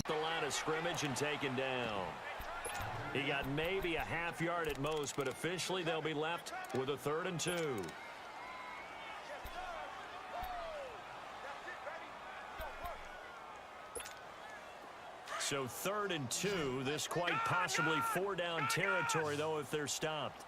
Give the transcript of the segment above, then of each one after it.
The line of scrimmage and taken down. He got maybe a half yard at most, but officially they'll be left with a 3rd and 2. So 3rd and 2, this quite possibly 4-down territory, though, if they're stopped.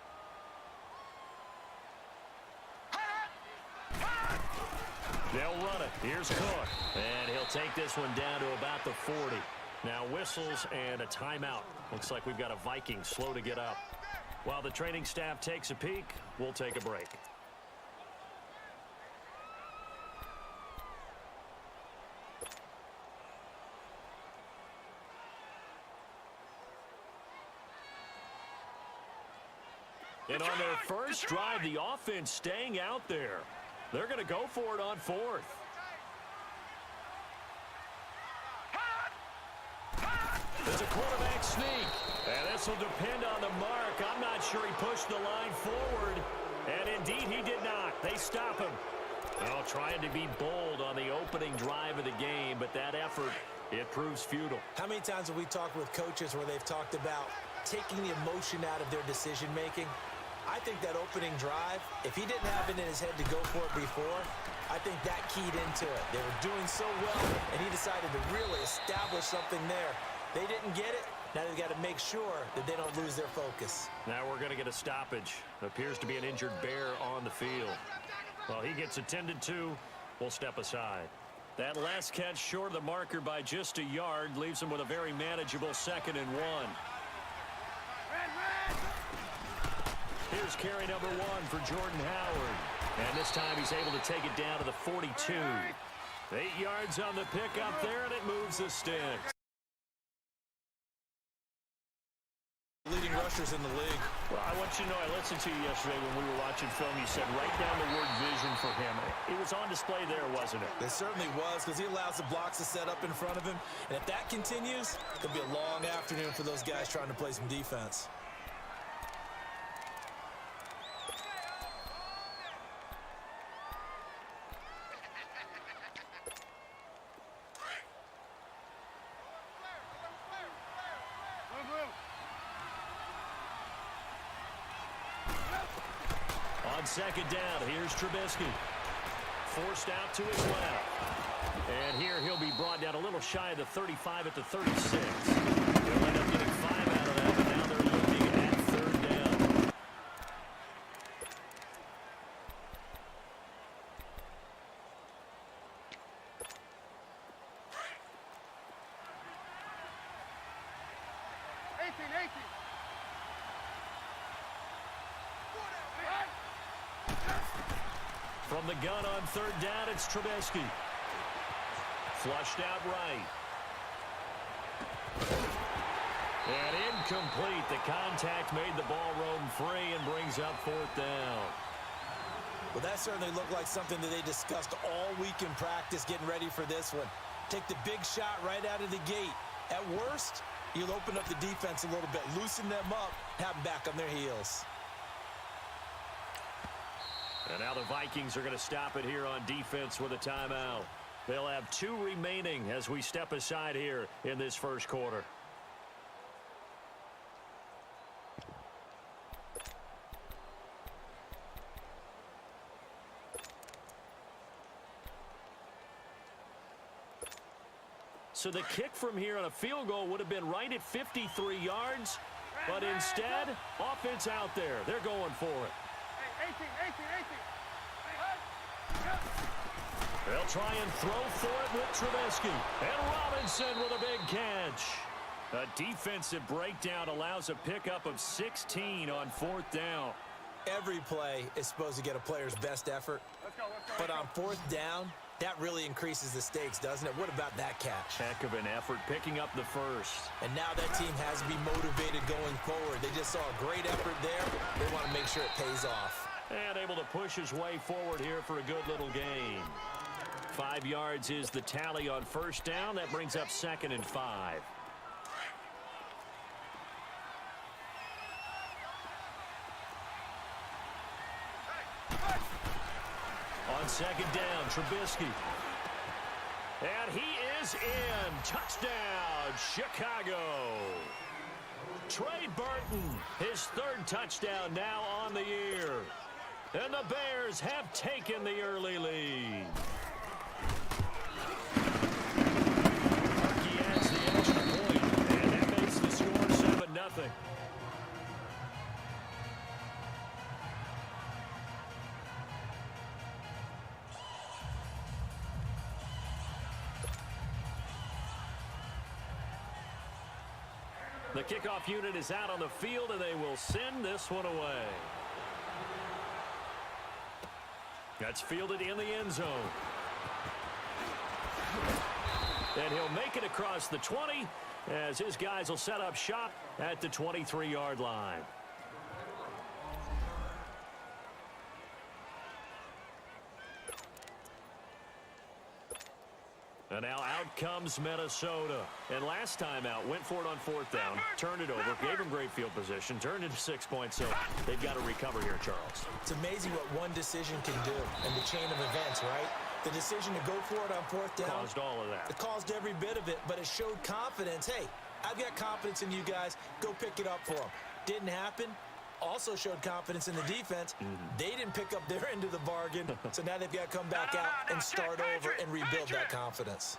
They'll run it. Here's Cook. And he'll take this one down to about the 40. Now whistles and a timeout. Looks like we've got a Viking slow to get up. While the training staff takes a peek, we'll take a break. And on their first drive, the offense staying out there. They're going to go for it on 4th. There's a quarterback sneak. And this will depend on the mark. I'm not sure he pushed the line forward. And indeed, he did not. They stop him. Well, trying to be bold on the opening drive of the game, but that effort, it proves futile. How many times have we talked with coaches where they've talked about taking the emotion out of their decision-making? I think that opening drive, if he didn't have it in his head to go for it before, I think that keyed into it. They were doing so well, and he decided to really establish something there. They didn't get it. Now they've got to make sure that they don't lose their focus. Now we're going to get a stoppage. Appears to be an injured Bear on the field. Well, he gets attended to. We'll step aside. That last catch short of the marker by just a yard leaves him with a very manageable 2nd and 1. Here's carry number 1 for Jordan Howard. And this time he's able to take it down to the 42. 8 yards on the pickup there, and it moves the sticks. Leading rushers in the league. Well, I want you to know, I listened to you yesterday when we were watching film. You said write down the word vision for him. It was on display there, wasn't it? It certainly was, because he allows the blocks to set up in front of him. And if that continues, it's going to be a long afternoon for those guys trying to play some defense. On 2nd down, here's Trubisky. Forced out to his left. And here he'll be brought down a little shy of the 35 at the 36. They'll end up getting 5 out of that, but now they're looking at 3rd down. From the gun on 3rd down, it's Trubisky. Flushed out right. And incomplete. The contact made the ball roam free and brings up 4th down. Well, that certainly looked like something that they discussed all week in practice getting ready for this one. Take the big shot right out of the gate. At worst, you'll open up the defense a little bit, loosen them up, have them back on their heels. And now the Vikings are going to stop it here on defense with a timeout. They'll have 2 remaining as we step aside here in this first quarter. So the kick from here on a field goal would have been right at 53 yards. But instead, offense out there. They're going for it. 18. They'll try and throw for it with Trubisky. And Robinson with a big catch. A defensive breakdown allows a pickup of 16 on 4th down. Every play is supposed to get a player's best effort. But on 4th down, that really increases the stakes, doesn't it? What about that catch? Heck of an effort picking up the first. And now that team has to be motivated going forward. They just saw a great effort there. They want to make sure it pays off. And able to push his way forward here for a good little gain. 5 yards is the tally on 1st down. That brings up 2nd and 5. On 2nd down, Trubisky. And he is in. Touchdown, Chicago. Trey Burton, his 3rd touchdown now on the year. And the Bears have taken the early lead. He adds the extra point, and that makes the score 7-0. The kickoff unit is out on the field, and they will send this one away. That's fielded in the end zone. And he'll make it across the 20 as his guys will set up shop at the 23-yard line. And now out comes Minnesota. And last time out, went for it on 4th down, turned it over, gave him great field position, turned into 6 points, so they've got to recover here, Charles. It's amazing what one decision can do in the chain of events, right? The decision to go for it on 4th down. Caused all of that. It caused every bit of it, but it showed confidence. Hey, I've got confidence in you guys. Go pick it up for them. Didn't happen. Also showed confidence in the defense. They didn't pick up their end of the bargain, so now they've got to come back out and start over and rebuild that confidence.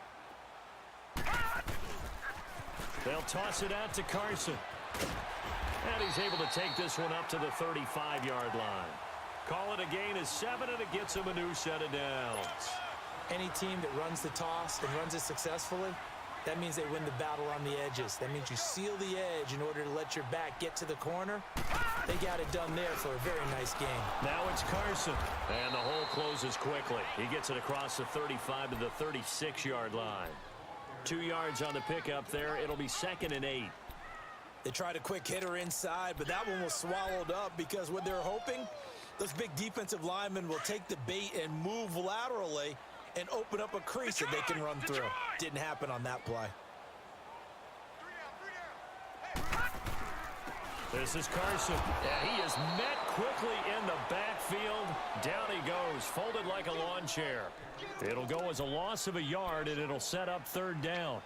They'll toss it out to Carson. And he's able to take this one up to the 35-yard line. Call it a gain of 7, and it gets him a new set of downs. Any team that runs the toss and runs it successfully, that means they win the battle on the edges. That means you seal the edge in order to let your back get to the corner. They got it done there for a very nice game. Now it's Carson. And the hole closes quickly. He gets it across the 35 to the 36-yard line. 2 yards on the pickup there. It'll be 2nd and 8. They tried a quick hitter inside, but that one was swallowed up because what they're hoping, those big defensive linemen will take the bait and move laterally and open up a crease that they can run through. Didn't happen on that play. This is Carson. Yeah, he is met quickly in the backfield. Down he goes, folded like a lawn chair. It'll go as a loss of a yard, and it'll set up 3rd down.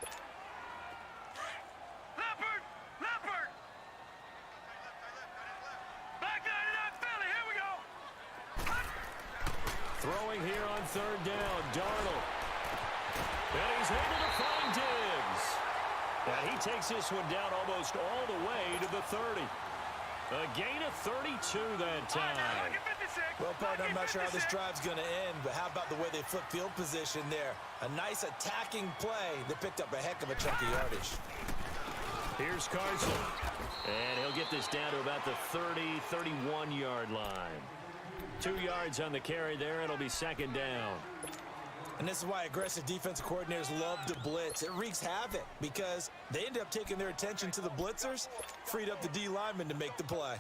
Throwing here on 3rd down, Darnold. And he's able to find Diggs. And he takes this one down almost all the way to the 30. A gain of 32 that time. Well, partner, I'm not sure how this drive's going to end, but how about the way they flip field position there? A nice attacking play that picked up a heck of a chunk of yardage. Here's Carson. And he'll get this down to about the 30, 31-yard line. 2 yards on the carry there. It'll be 2nd down. And this is why aggressive defensive coordinators love to blitz. It wreaks havoc because they end up taking their attention to the blitzers, freed up the D lineman to make the play.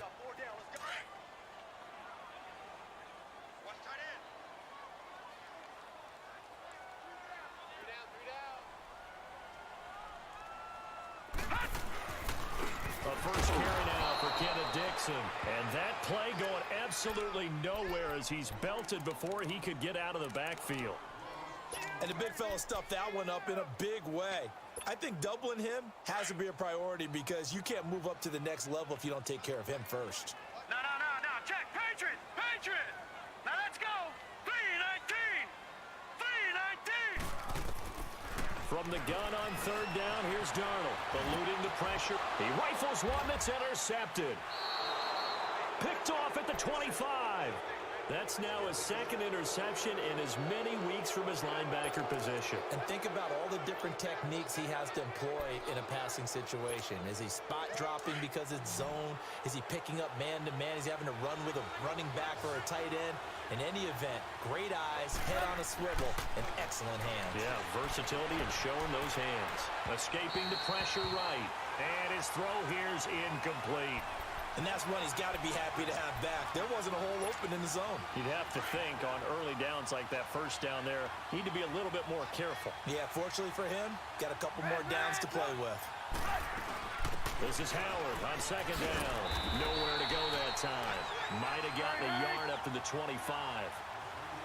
A first carry now for Kenneth Dix. Dixon. And that play going absolutely nowhere as he's belted before he could get out of the backfield. And the big fella stuffed that one up in a big way. I think doubling him has to be a priority because you can't move up to the next level if you don't take care of him first. No. Check. Patriot. Now let's go. 3-19. From the gun on third down, here's Darnold. Eluding the pressure. He rifles one that's intercepted. Picked off at the 25. That's now his second interception in as many weeks from his linebacker position. And think about all the different techniques he has to employ in a passing situation. Is he spot dropping because it's zone? Is he picking up man-to-man? Is he having to run with a running back or a tight end? In any event, great eyes, head on a swivel, and excellent hands. Yeah, versatility and showing those hands. Escaping the pressure right. And his throw here's incomplete. And that's one he's got to be happy to have back. There wasn't a hole open in the zone. You'd have to think on early downs like that first down there, need to be a little bit more careful. Yeah, fortunately for him, got a couple more downs to play with. This is Howard on second down. Nowhere to go that time. Might have gotten a yard up to the 25.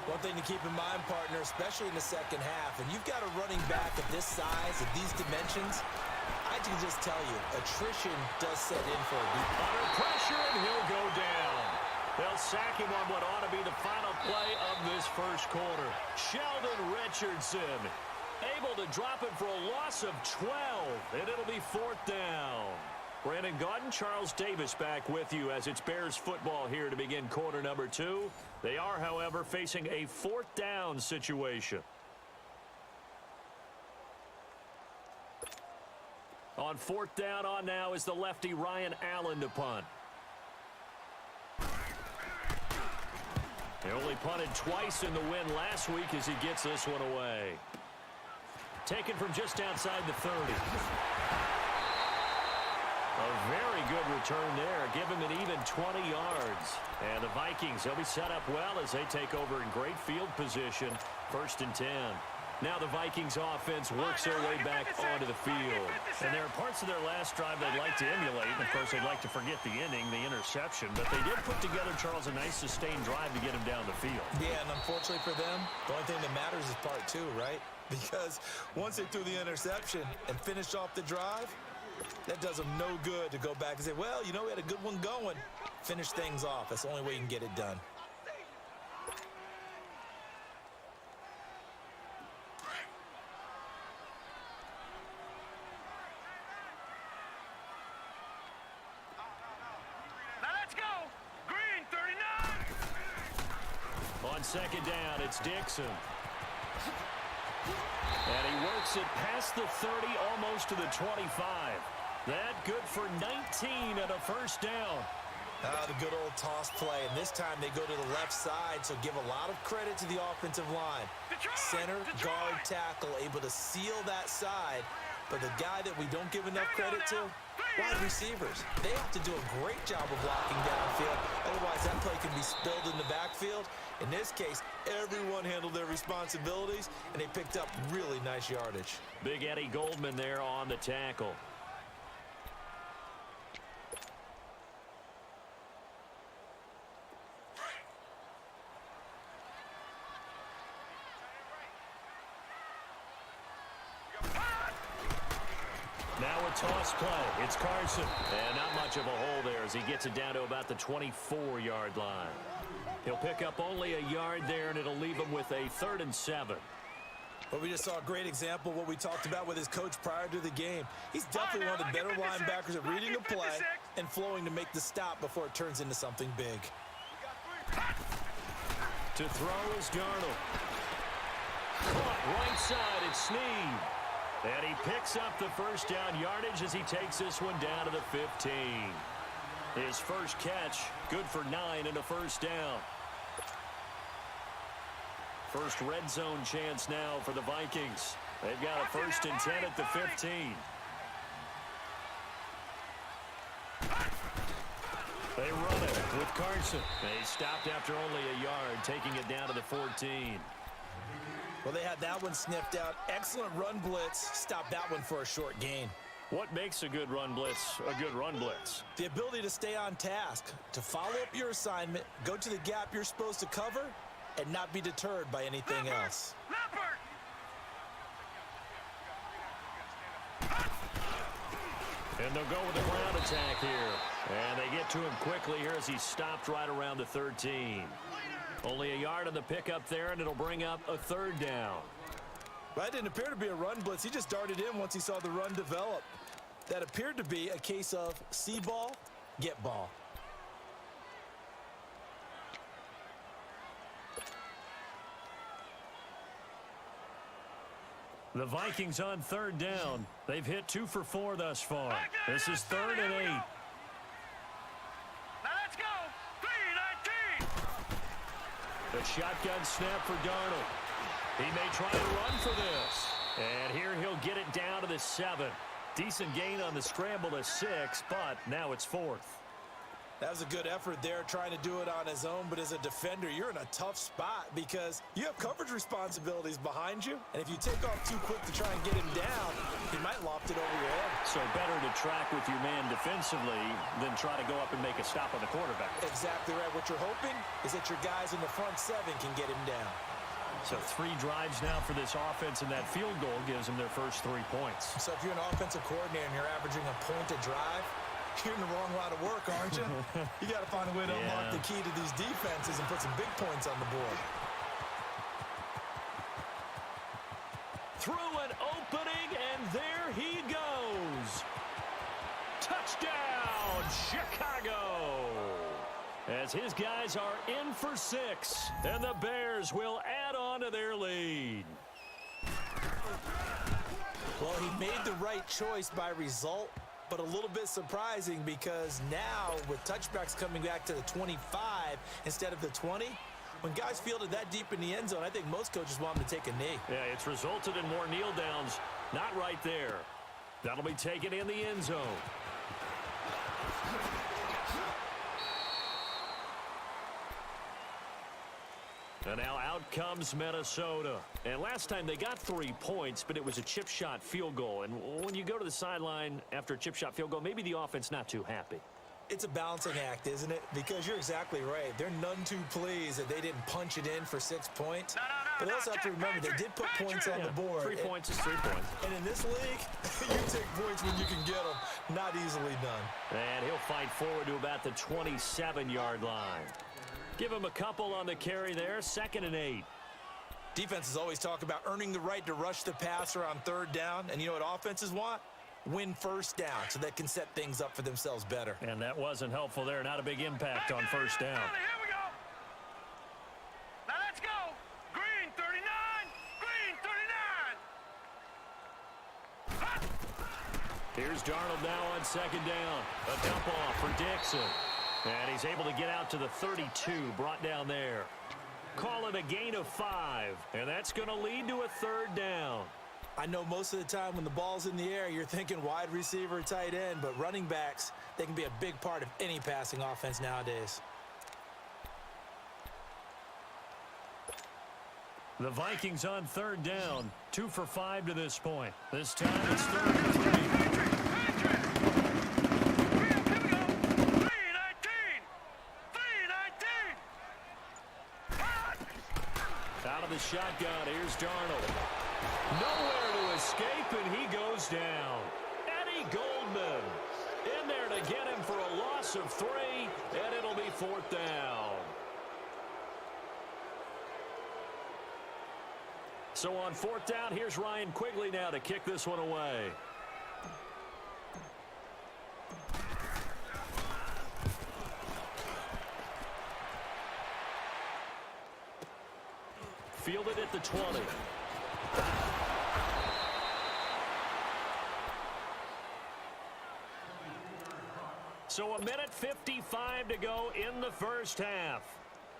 One thing to keep in mind, partner, especially in the second half, and you've got a running back of this size, of these dimensions, I can just tell you, attrition does set in for a deep. Under pressure, and he'll go down. They'll sack him on what ought to be the final play of this first quarter. Sheldon Richardson able to drop him for a loss of 12, and it'll be fourth down. Brandon Gaudin, Charles Davis back with you as it's Bears football here to begin quarter number 2. They are, however, facing a fourth down situation. On fourth down on now is the lefty Ryan Allen to punt. He only punted twice in the win last week as he gets this one away. Taken from just outside the 30. A very good return there. Give him an even 20 yards. And the Vikings, they'll be set up well as they take over in great field position. First and 10. Now the Vikings offense works their way back onto the field. And there are parts of their last drive they'd like to emulate. And of course, they'd like to forget the inning, the interception. But they did put together, Charles, a nice sustained drive to get him down the field. Yeah, and unfortunately for them, the only thing that matters is part 2, right? Because once they threw the interception and finished off the drive, that does them no good to go back and say, well, you know, we had a good one going. Finish things off. That's the only way you can get it done. On second down, it's Dixon. And he works it past the 30, almost to the 25. That good for 19 and a first down. The good old toss play, and this time they go to the left side, so give a lot of credit to the offensive line. Center, guard, tackle, able to seal that side, but the guy that we don't give enough credit to, wide receivers. They have to do a great job of blocking downfield, otherwise that play can be spilled in the backfield. In this case, everyone handled their responsibilities, and they picked up really nice yardage. Big Eddie Goldman there on the tackle. Now a toss play. It's Carson. And not much of a hole there as he gets it down to about the 24-yard line. He'll pick up only a yard there, and it'll leave him with a 3rd and 7. But we just saw a great example of what we talked about with his coach prior to the game. He's definitely one of the better linebackers at reading a play and flowing to make the stop before it turns into something big. To throw is Darnold. Caught right side, it's Snead. And he picks up the first down yardage as he takes this one down to the 15. His first catch, good for 9 and a first down. First red zone chance now for the Vikings. They've got a 1st and 10 at the 15. They run it with Carson. They stopped after only a yard, taking it down to the 14. Well, they had that one sniffed out. Excellent run blitz. Stopped that one for a short gain. What makes a good run blitz a good run blitz? The ability to stay on task, to follow up your assignment, go to the gap you're supposed to cover, and not be deterred by anything else. And they'll go with the ground attack here. And they get to him quickly here as he's stopped right around the 13. Only a yard on the pickup there, and it'll bring up a third down. That didn't appear to be a run blitz. He just darted in once he saw the run develop. That appeared to be a case of see ball, get ball. The Vikings on third down. They've hit 2 for 4 thus far. This is 3rd and 8. Now let's go. 3-19. The shotgun snap for Darnold. He may try to run for this. And here he'll get it down to the 7. Decent gain on the scramble to 6, but now it's 4th. That was a good effort there, trying to do it on his own, but as a defender, you're in a tough spot because you have coverage responsibilities behind you, and if you take off too quick to try and get him down, he might loft it over your head. So better to track with your man defensively than try to go up and make a stop on the quarterback. Exactly right. What you're hoping is that your guys in the front 7 can get him down. So 3 drives now for this offense, and that field goal gives them their first 3 points. So if you're an offensive coordinator and you're averaging a point a drive, you're in the wrong line of work, aren't you? You got to find a way to unlock the key to these defenses and put some big points on the board. Through an opening, and there he goes. Touchdown, Chicago! As his guys are in for 6, and the Bears will add on to their lead. Well, he made the right choice by result, but a little bit surprising because now with touchbacks coming back to the 25 instead of the 20, when guys fielded that deep in the end zone, I think most coaches want them to take a knee. Yeah, it's resulted in more kneel downs. Not right there. That'll be taken in the end zone. And now out comes Minnesota. And last time they got 3 points, but it was a chip shot field goal. And when you go to the sideline after a chip shot field goal, maybe the offense not too happy. It's a balancing act, isn't it? Because you're exactly right. They're none too pleased that they didn't punch it in for 6 points. But they also have to remember they did put points on the board. 3 points is 3 points. And in this league, you take points when you can get them. Not easily done. And he'll fight forward to about the 27-yard line. Give him a couple on the carry there. 2nd and 8. Defenses always talk about earning the right to rush the passer on 3rd down. And you know what offenses want? Win 1st down so they can set things up for themselves better. And that wasn't helpful there. Not a big impact on 1st down. Here we go. Now let's go. Green 39. Green 39. Here's Darnold now on 2nd down. A dump off for Dixon. And he's able to get out to the 32, brought down there. Call it a gain of 5, and that's going to lead to a 3rd down. I know most of the time when the ball's in the air, you're thinking wide receiver, tight end, but running backs, they can be a big part of any passing offense nowadays. The Vikings on 3rd down, 2 for 5 to this point. This time it's 3rd and 3. The shotgun. Here's Darnold. Nowhere to escape, and he goes down. Eddie Goldman in there to get him for a loss of 3, and it'll be 4th down. So on 4th down, here's Ryan Quigley now to kick this one away. Fielded at the 20. So a minute 55 to go in the 1st half.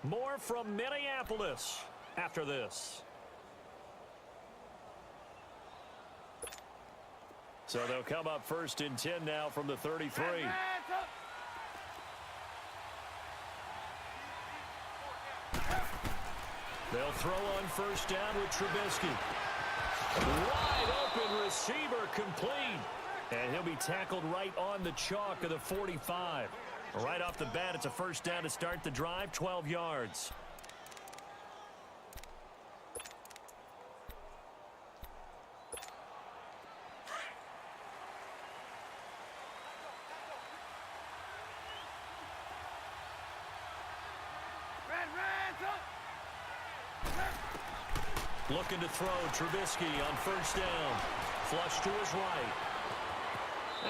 More from Minneapolis after this. So they'll come up 1st and 10 now from the 33. They'll throw on 1st down with Trubisky. Wide open receiver complete. And he'll be tackled right on the chalk of the 45. Right off the bat, it's a first down to start the drive, 12 yards. Looking to throw, Trubisky on first down. Flush to his right.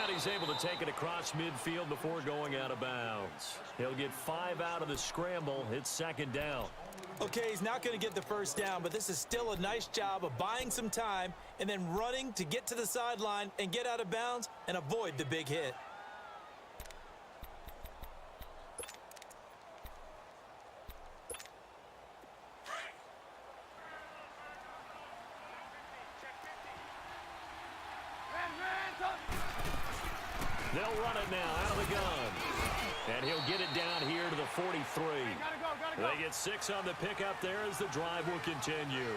And he's able to take it across midfield before going out of bounds. He'll get 5 out of the scramble. It's second down. Okay, he's not going to get the first down, but this is still a nice job of buying some time and then running to get to the sideline and get out of bounds and avoid the big hit. They'll run it now out of the gun. And he'll get it down here to the 43. Gotta go. They get 6 on the pickup there as the drive will continue.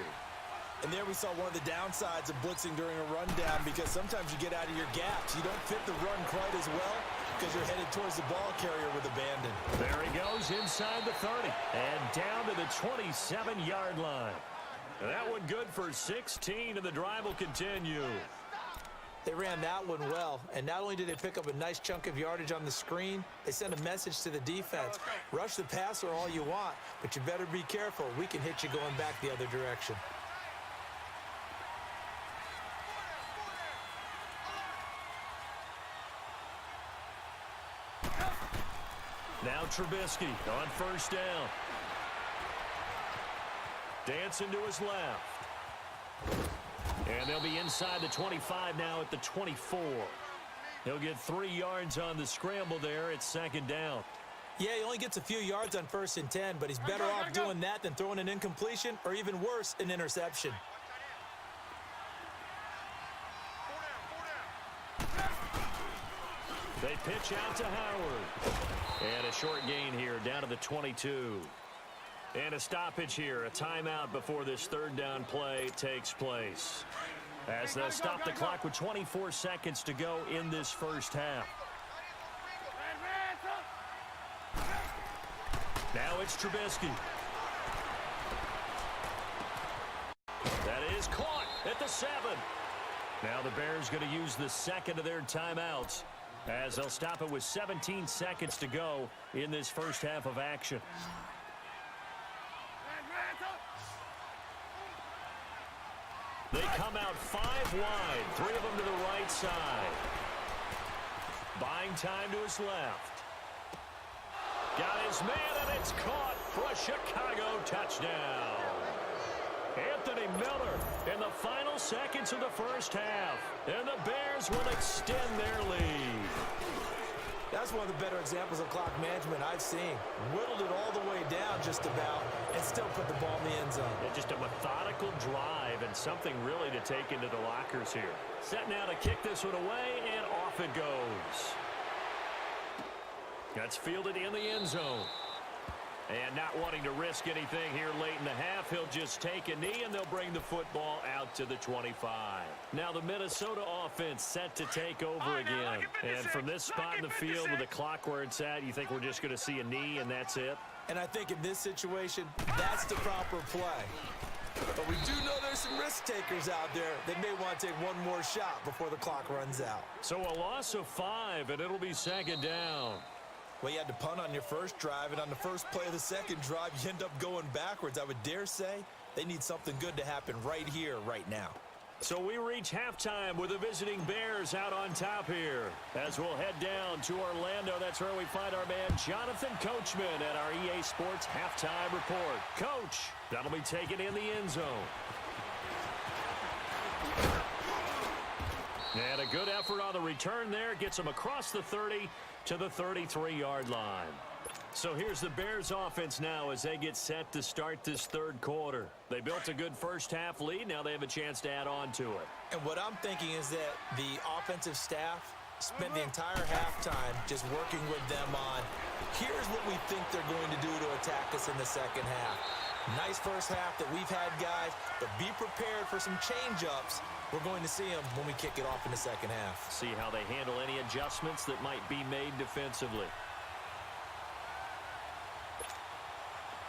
And there we saw one of the downsides of blitzing during a rundown, because sometimes you get out of your gaps. You don't fit the run quite as well because you're headed towards the ball carrier with abandon. There he goes inside the 30 and down to the 27-yard line. That one good for 16, and the drive will continue. They ran that one well, and not only did they pick up a nice chunk of yardage on the screen, they sent a message to the defense. Rush the passer all you want, but you better be careful. We can hit you going back the other direction. Now Trubisky on first down. Dancing to his left. And they'll be inside the 25 now at the 24. He'll get 3 yards on the scramble there. It's second down. Yeah, he only gets a few yards on 1st and 10, but he's better off doing that than throwing an incompletion or even worse, an interception. They pitch out to Howard. And a short gain here down to the 22. And a stoppage here, a timeout before this third down play takes place. As they'll stop the clock with 24 seconds to go in this first half. Now it's Trubisky. That is caught at the 7. Now the Bears going to use the second of their timeouts, as they'll stop it with 17 seconds to go in this first half of action. They come out 5 wide, 3 of them to the right side. Buying time to his left. Got his man, and it's caught for a Chicago touchdown. Anthony Miller in the final seconds of the first half. And the Bears will extend their lead. That's one of the better examples of clock management I've seen. Whittled it all the way down just about and still put the ball in the end zone. Yeah, just a methodical drive and something really to take into the lockers here. Set now to kick this one away, and off it goes. That's fielded in the end zone. And not wanting to risk anything here late in the half, he'll just take a knee, and they'll bring the football out to the 25. Now the Minnesota offense set to take over again. And from this spot in the field with the clock where it's at, you think we're just going to see a knee and that's it? And I think in this situation, that's the proper play. But we do know there's some risk takers out there that may want to take one more shot before the clock runs out. So a loss of 5, and it'll be second down. Well, you had to punt on your first drive, and on the first play of the second drive, you end up going backwards. I would dare say they need something good to happen right here, right now. So we reach halftime with the visiting Bears out on top here. As we'll head down to Orlando, that's where we find our man Jonathan Coachman at our EA Sports Halftime Report. Coach, that'll be taken in the end zone. And a good effort on the return there. Gets them across the 30 to the 33-yard line. So here's the Bears offense now as they get set to start this third quarter. They built a good first half lead. Now they have a chance to add on to it. And what I'm thinking is that the offensive staff spent the entire halftime just working with them on, here's what we think they're going to do to attack us in the second half. Nice first half that we've had, guys, but be prepared for some change-ups. We're going to see them when we kick it off in the second half. See how they handle any adjustments that might be made defensively.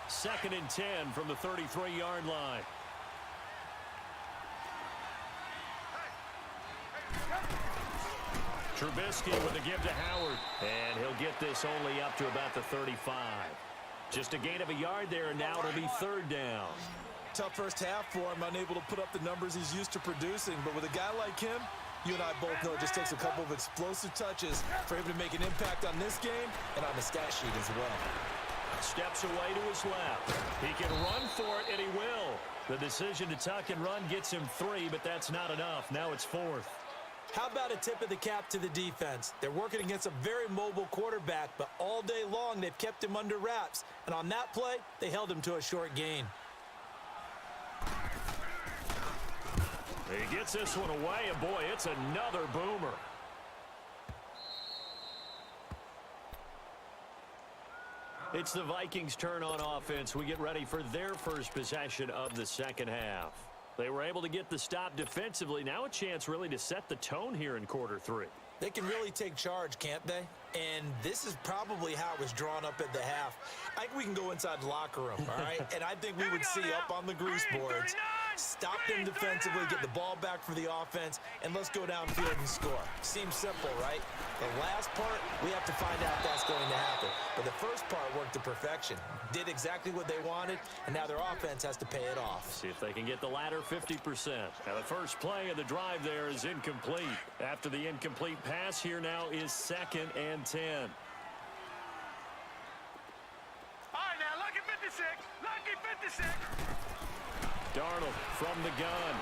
2nd and 10 from the 33-yard line. Trubisky with a give to Howard. And he'll get this only up to about the 35. Just a gain of a yard there, and now it'll be 3rd down. Tough first half for him, unable to put up the numbers he's used to producing. But with a guy like him, you and I both know it just takes a couple of explosive touches for him to make an impact on this game and on the stat sheet as well. Steps away to his left. He can run for it, and he will. The decision to tuck and run gets him 3, but that's not enough. Now it's 4th. How about a tip of the cap to the defense? They're working against a very mobile quarterback, but all day long they've kept him under wraps. And on that play, they held him to a short gain. He gets this one away, and boy, it's another boomer. It's the Vikings' turn on offense. We get ready for their first possession of the second half. They were able to get the stop defensively. Now a chance really to set the tone here in quarter 3. They can really take charge, can't they? And this is probably how it was drawn up at the half. I think we can go inside the locker room, all right? And I think we would see up on the grease boards, stop them defensively, get the ball back for the offense, and let's go downfield and score. Seems simple, right? The last part, we have to find out if that's going to happen. But the first part worked to perfection. Did exactly what they wanted, and now their offense has to pay it off. See if they can get the latter 50%. Now the first play of the drive there is incomplete. After the incomplete pass, here now is 2nd and 10. All right, now, lucky 56. Lucky 56. Darnold from the gun.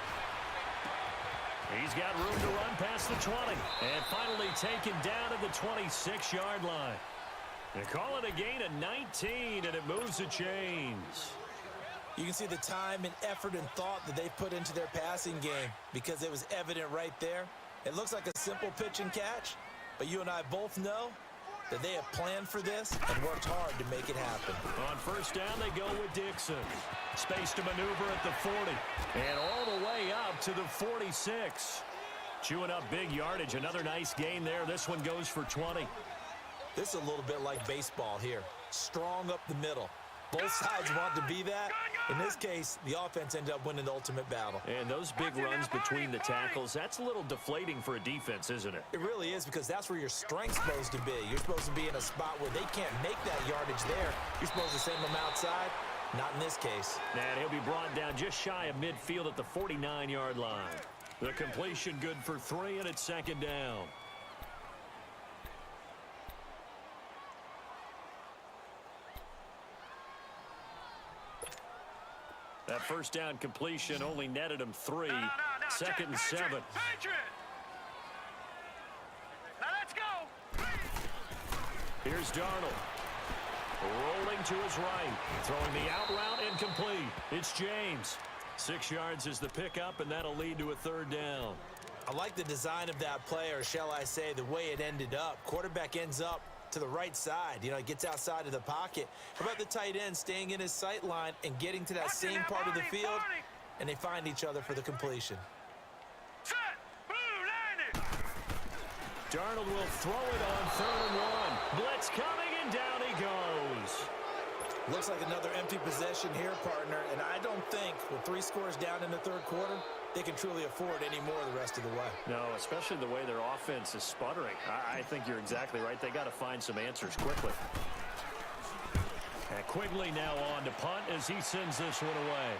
He's got room to run past the 20. And finally taken down at the 26-yard line. They call it a gain of 19, and it moves the chains. You can see the time and effort and thought that they've put into their passing game because it was evident right there. It looks like a simple pitch and catch, but you and I both know that they have planned for this and worked hard to make it happen. On first down, they go with Dixon. Space to maneuver at the 40. And all the way up to the 46. Chewing up big yardage. Another nice gain there. This one goes for 20. This is a little bit like baseball here. Strong up the middle. Both sides want to be that. In this case, the offense ended up winning the ultimate battle. And those big runs between the tackles, that's a little deflating for a defense, isn't it? It really is, because that's where your strength's supposed to be. You're supposed to be in a spot where they can't make that yardage there. You're supposed to send them outside. Not in this case. And he'll be brought down just shy of midfield at the 49-yard line. The completion good for 3, and it's 2nd down. That first down completion only netted him 3. 2nd and 7. Patriot. Now let's go. Here's Darnold. Rolling to his right. Throwing the out route incomplete. It's James. 6 yards is the pickup, and that'll lead to a 3rd down. I like the design of that play, or shall I say the way it ended up. Quarterback ends up to the right side. You know, he gets outside of the pocket. How about the tight end staying in his sight line and getting to that same part of the field, and they find each other for the completion. Set. Blue landed. Darnold will throw it on 3rd and 1. Blitz coming, and down he goes. Looks like another empty possession here, partner, and I don't think with 3 scores down in the 3rd quarter, they can truly afford any more the rest of the way. No, especially the way their offense is sputtering. I think you're exactly right. They got to find some answers quickly. And Quigley now on to punt as he sends this one away.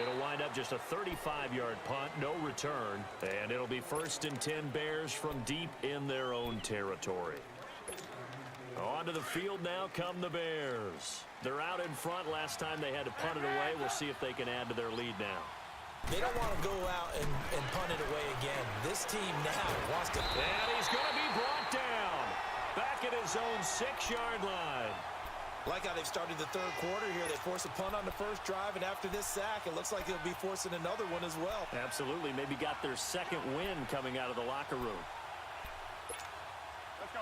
It'll wind up just a 35-yard punt, no return, and it'll be 1st and 10 Bears from deep in their own territory. Onto the field now come the Bears. They're out in front. Last time they had to punt it away. We'll see if they can add to their lead now. They don't want to go out and punt it away again. This team now wants to. And he's going to be brought down. Back at his own 6-yard line. Like how they've started the 3rd quarter here. They force a punt on the first drive, and after this sack, it looks like they'll be forcing another one as well. Absolutely. Maybe got their 2nd win coming out of the locker room.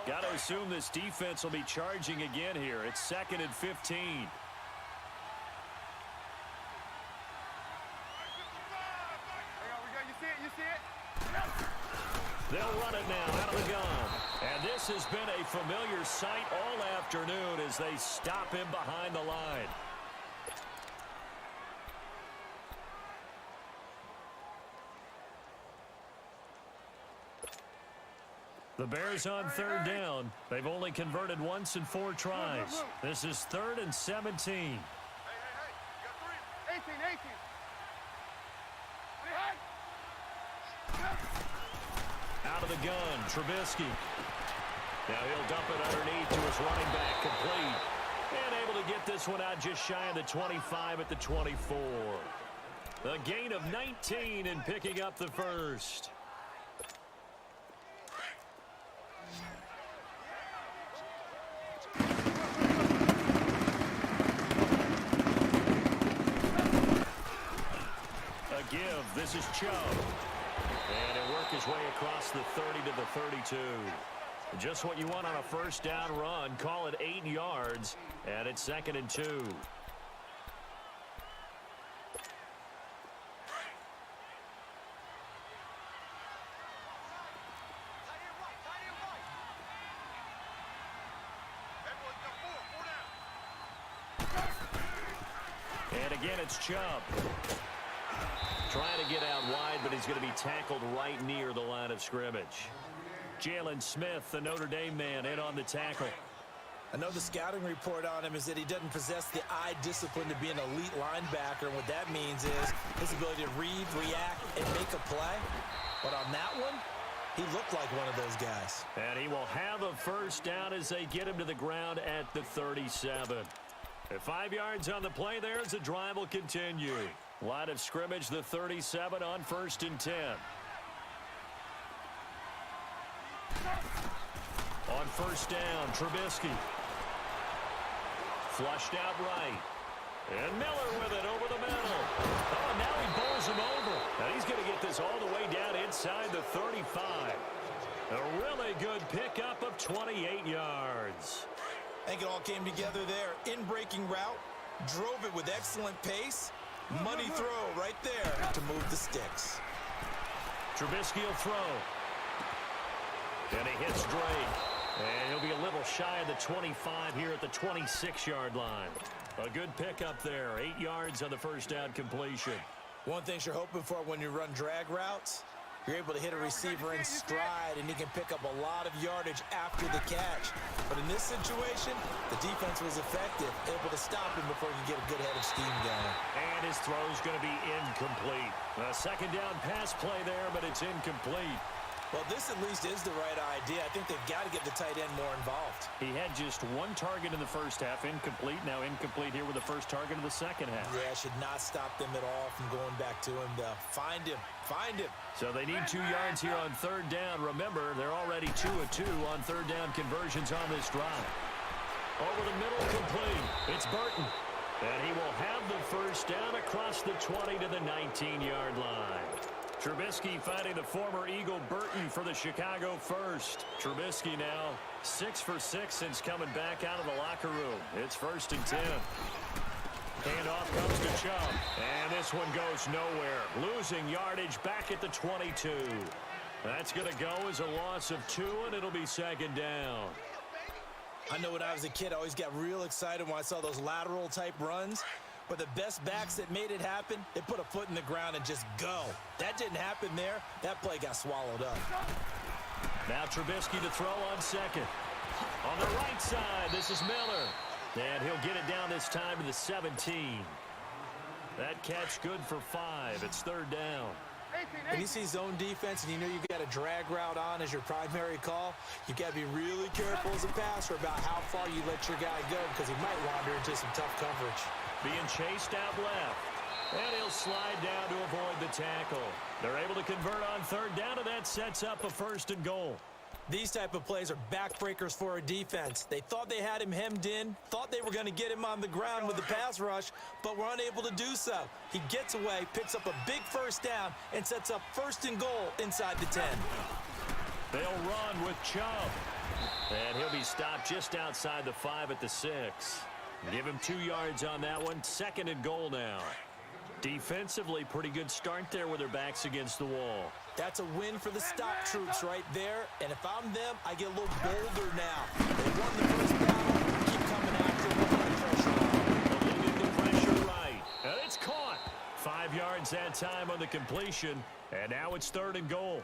Got to assume this defense will be charging again here. It's 2nd and 15. You see it? They'll run it now out of the gun. And this has been a familiar sight all afternoon as they stop him behind the line. The Bears on 3rd down. They've only converted once in 4 tries. This is 3rd and 17. Hey, you got 3. 18. Out of the gun, Trubisky. Now he'll dump it underneath to his running back, complete. And able to get this one out just shy of the 25 at the 24. A gain of 19 and picking up the first. A give, this is Chubb. And he'll work his way across the 30 to the 32. Just what you want on a first down run. Call it 8 yards, and it's 2nd and 2. And again, it's Chubb. Trying to get out wide, but he's going to be tackled right near the line of scrimmage. Jalen Smith, the Notre Dame man, in on the tackle. I know the scouting report on him is that he doesn't possess the eye discipline to be an elite linebacker. And what that means is his ability to read, react, and make a play. But on that one, he looked like one of those guys. And he will have a first down as they get him to the ground at the 37. At 5 yards on the play there as the drive will continue. Line of scrimmage, the 37 on 1st and 10. On 1st down, Trubisky. Flushed out right. And Miller with it over the middle. Oh, and now he bowls him over. And he's going to get this all the way down inside the 35. A really good pickup of 28 yards. I think it all came together there. In-breaking route, drove it with excellent pace. Money throw right there to move the sticks. Trubisky will throw. And he hits Drake. And he'll be a little shy of the 25 here at the 26-yard line. A good pickup there. 8 yards on the first down completion. One thing you're hoping for when you run drag routes, you're able to hit a receiver in stride, and he can pick up a lot of yardage after the catch. But in this situation, the defense was effective, able to stop him before he could get a good head of steam going. And his throw's going to be incomplete. A second down pass play there, but it's incomplete. Well, this at least is the right idea. I think they've got to get the tight end more involved. He had just 1 target in the first half, incomplete. Now incomplete here with the first target of the second half. Yeah, should not stop them at all from going back to him, though. Find him. So they need 2 yards here on 3rd down. Remember, they're already 2 of 2 on 3rd down conversions on this drive. Over the middle, complete. It's Burton. And he will have the first down across the 20 to the 19-yard line. Trubisky finding the former Eagle Burton for the Chicago first. Trubisky now 6 for 6 since coming back out of the locker room. It's 1st and 10. Handoff comes to Chubb. And this one goes nowhere. Losing yardage back at the 22. That's going to go as a loss of 2, and it'll be 2nd down. I know when I was a kid, I always got real excited when I saw those lateral-type runs. But the best backs that made it happen, they put a foot in the ground and just go. That didn't happen there. That play got swallowed up. Now Trubisky to throw on 2nd. On the right side, this is Miller. And he'll get it down this time to the 17. That catch good for 5. It's 3rd down. When you see zone defense and you know you've got a drag route on as your primary call, you've got to be really careful as a passer about how far you let your guy go because he might wander into some tough coverage. Being chased out left. And he'll slide down to avoid the tackle. They're able to convert on 3rd down, and that sets up a 1st and goal. These type of plays are backbreakers for a defense. They thought they had him hemmed in, thought they were going to get him on the ground with the pass rush, but were unable to do so. He gets away, picks up a big first down, and sets up 1st and goal inside the 10. They'll run with Chubb. And he'll be stopped just outside the 5 at the 6. Give him 2 yards on that one. 2nd and goal now. Defensively, pretty good start there with their backs against the wall. That's a win for the stock troops right there. And if I'm them, I get a little bolder now. They won the first battle. Keep coming after them. Put pressure on them. Eluding the pressure right. And it's caught. 5 yards that time on the completion. And now it's 3rd and goal.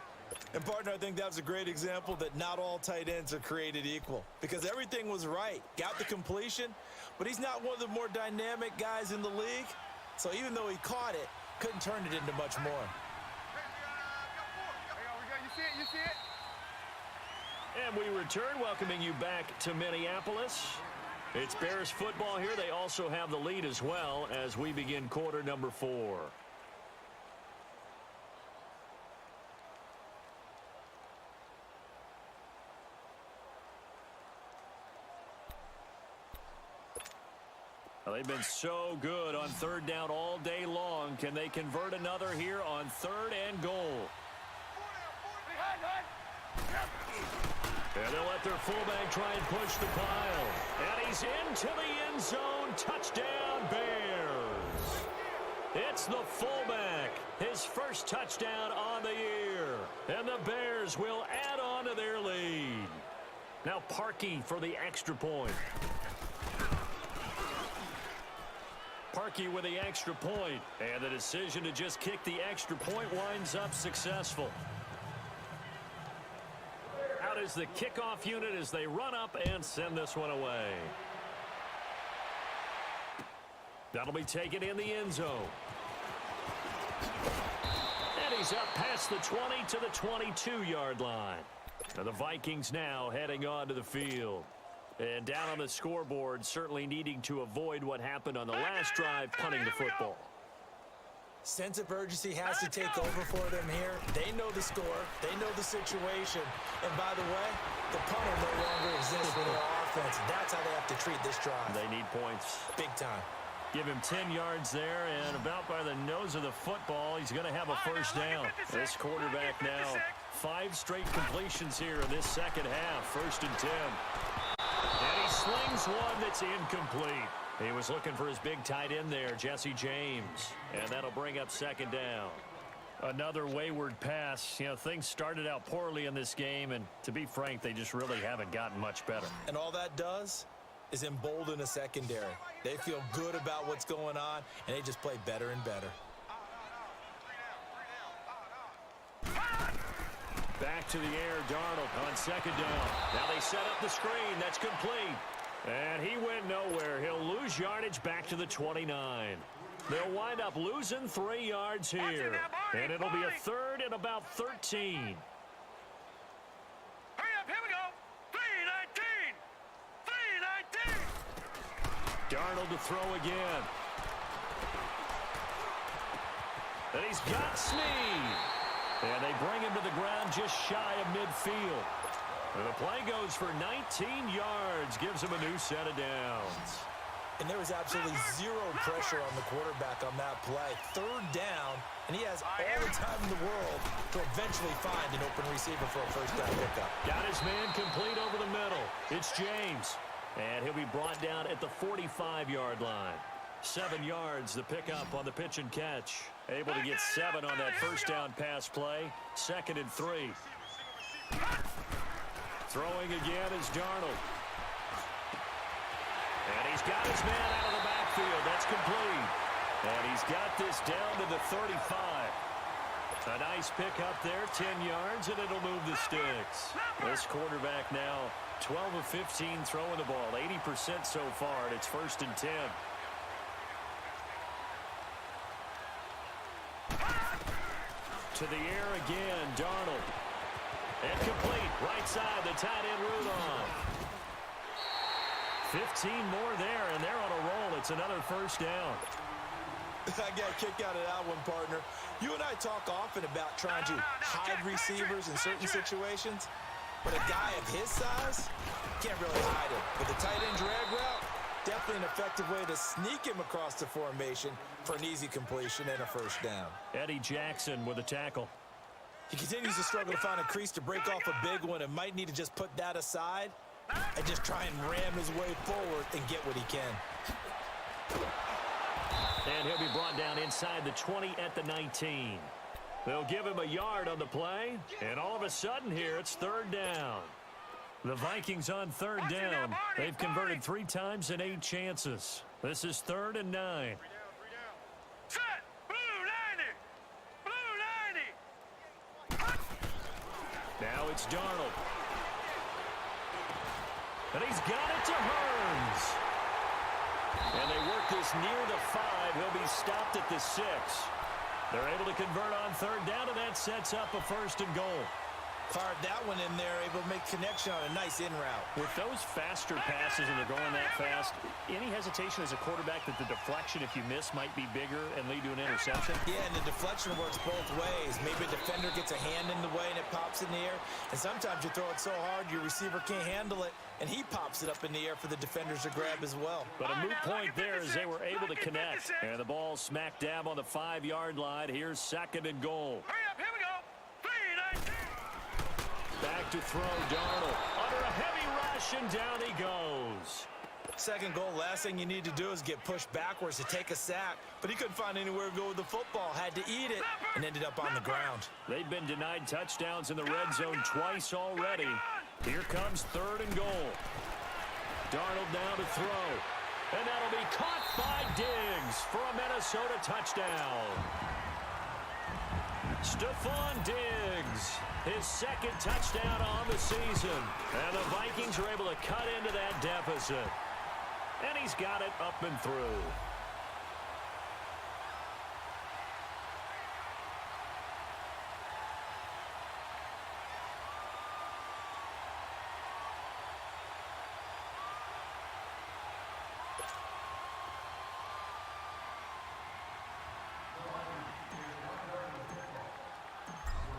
And, partner, I think that was a great example that not all tight ends are created equal. Because everything was right. Got the completion, but he's not one of the more dynamic guys in the league. So even though he caught it, couldn't turn it into much more. You see it? And we return, welcoming you back to Minneapolis. It's Bears football here. They also have the lead as well as we begin quarter number 4. Well, they've been so good on 3rd down all day long. Can they convert another here on 3rd and goal? And they'll let their fullback try and push the pile. And he's into the end zone. Touchdown, Bears. It's the fullback. His first touchdown on the year. And the Bears will add on to their lead. Now Parkey for the extra point. Parkey with the extra point. And the decision to just kick the extra point winds up successful. Out is the kickoff unit as they run up and send this one away. That'll be taken in the end zone. And he's up past the 20 to the 22-yard line. And the Vikings now heading onto the field. And down on the scoreboard, certainly needing to avoid what happened on the last drive, punting the football. Sense of urgency has to take over for them here. They know the score. They know the situation. And by the way, the punter no longer exists for their offense. That's how they have to treat this drive. They need points. Big time. Give him 10 yards there, and about by the nose of the football, he's going to have a first down. This quarterback now, 5 straight completions here in this second half. 1st and 10. And he slings one that's incomplete. He was looking for his big tight end there, Jesse James. And that'll bring up 2nd down. Another wayward pass. You know, things started out poorly in this game, and to be frank, they just really haven't gotten much better. And all that does is embolden a secondary. They feel good about what's going on, and they just play better and better. Back to the air, Darnold on 2nd down. Now they set up the screen. That's complete. And he went nowhere. He'll lose yardage back to the 29. They'll wind up losing 3 yards here. And it'll be a 3rd and about 13. Hurry up, here we go. 3-19. 3-19. Darnold to throw again. And he's got Snead. And they bring him to the ground just shy of midfield. And the play goes for 19 yards, gives him a new set of downs. And there was absolutely zero pressure on the quarterback on that play. 3rd down, and he has all the time in the world to eventually find an open receiver for a first down pickup. Got his man complete over the middle. It's James. And he'll be brought down at the 45-yard line. 7 yards, the pickup on the pitch and catch. Able to get 7 on that first down pass play. 2nd and 3. Throwing again is Darnold. And he's got his man out of the backfield. That's complete. And he's got this down to the 35. A nice pickup there, 10 yards, and it'll move the sticks. This quarterback now 12 of 15 throwing the ball, 80% so far, and it's 1st and 10. To the air again, Darnold. And complete, right side, the tight end Rudolph. 15 more there, and they're on a roll. It's another first down. I got a kick out of that one, partner. You and I talk often about trying to hide receivers in certain situations, but a guy of his size can't really hide him. With the tight end drag route, definitely an effective way to sneak him across the formation for an easy completion and a first down. Eddie Jackson with a tackle. He continues to struggle to find a crease to break off a big one and might need to just put that aside and just try and ram his way forward and get what he can. And he'll be brought down inside the 20 at the 19. They'll give him a yard on the play, and all of a sudden here, it's third down. The Vikings on third down. They've converted 3 times in 8 chances. This is 3rd and 9. Set. Blue 90. Blue 90. Now it's Darnold. And he's got it to Hearns. And they work this near the 5. He'll be stopped at the 6. They're able to convert on third down, and that sets up a 1st and goal. Fired that one in there, able to make connection on a nice in route. With those faster passes and they're going that fast, any hesitation as a quarterback that the deflection, if you miss, might be bigger and lead to an interception? Yeah, and the deflection works both ways. Maybe a defender gets a hand in the way and it pops in the air. And sometimes you throw it so hard your receiver can't handle it, and he pops it up in the air for the defenders to grab as well. But a moot point there as they were able to connect. And the ball smack dab on the 5-yard line. Here's 2nd and goal. Hurry up, here we go. 3-19. Back to throw, Darnold. Under a heavy rush, and down he goes. 2nd goal, last thing you need to do is get pushed backwards to take a sack. But he couldn't find anywhere to go with the football. Had to eat it and ended up on the ground. They've been denied touchdowns in the red zone twice already. Here comes 3rd and goal. Darnold now to throw. And that'll be caught by Diggs for a Minnesota touchdown. Stephon Diggs, his 2nd touchdown on the season. And the Vikings are able to cut into that deficit. And he's got it up and through.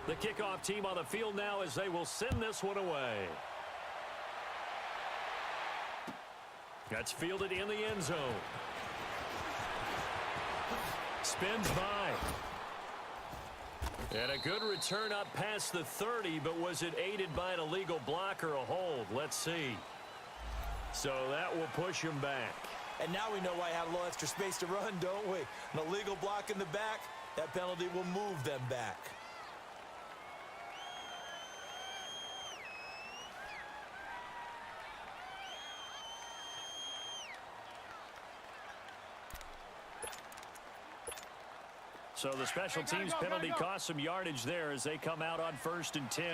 The kickoff team on the field now as they will send this one away. That's fielded in the end zone. Spins by. And a good return up past the 30, but was it aided by an illegal block or a hold? Let's see. So that will push him back. And now we know why I had a little extra space to run, don't we? An illegal block in the back, that penalty will move them back. So the special teams penalty cost some yardage there as they come out on 1st and 10.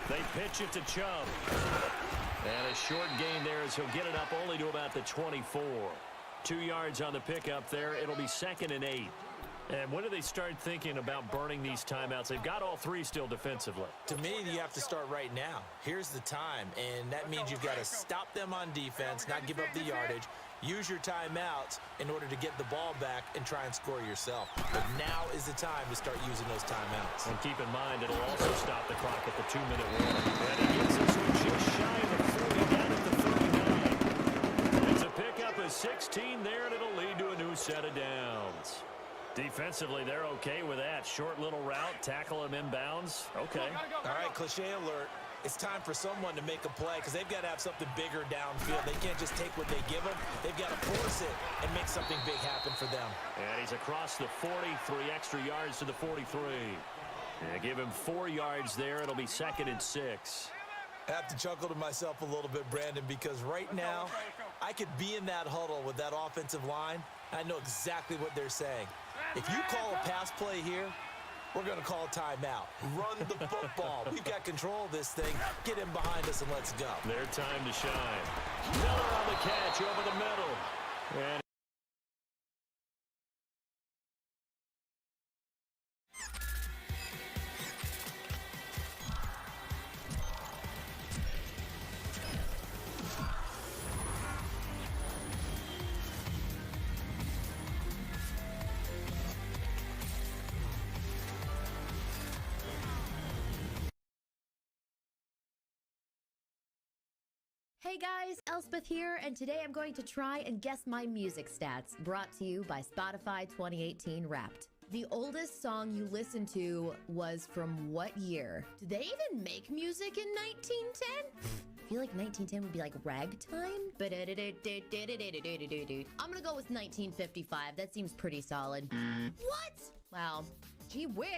They pitch it to Chubb. And a short gain there as he'll get it up only to about the 24. 2 yards on the pickup there. It'll be 2nd and 8. And when do they start thinking about burning these timeouts? They've got all 3 still defensively. To me, you have to start right now. Here's the time, and that means you've got to stop them on defense, not give up the yardage, use your timeouts in order to get the ball back and try and score yourself. But now is the time to start using those timeouts. And keep in mind, it'll also stop the clock at the 2-minute warning. And he gets this one just shy of the 40 down at the 39. It's a pickup of 16 there, and it'll lead to a new set of downs. Defensively, they're okay with that. Short little route, tackle him inbounds. Okay. All right, cliche alert. It's time for someone to make a play because they've got to have something bigger downfield. They can't just take what they give them. They've got to force it and make something big happen for them. And he's across the 40, 3 extra yards to the 43. And give him 4 yards there. It'll be 2nd and 6. I have to chuckle to myself a little bit, Brandon, because right now I could be in that huddle with that offensive line. I know exactly what they're saying. If you call a pass play here, we're going to call a timeout. Run the football. We've got control of this thing. Get him behind us and let's go. Their time to shine. Miller on the catch over the middle. And Hey guys, Elspeth here, and today I'm going to try and guess my music stats, brought to you by Spotify 2018 Wrapped. The oldest song you listened to was from what year? Did they even make music in 1910? I feel like 1910 would be like ragtime. I'm gonna go with 1955. That seems pretty solid. What? Wow. Gee whiz.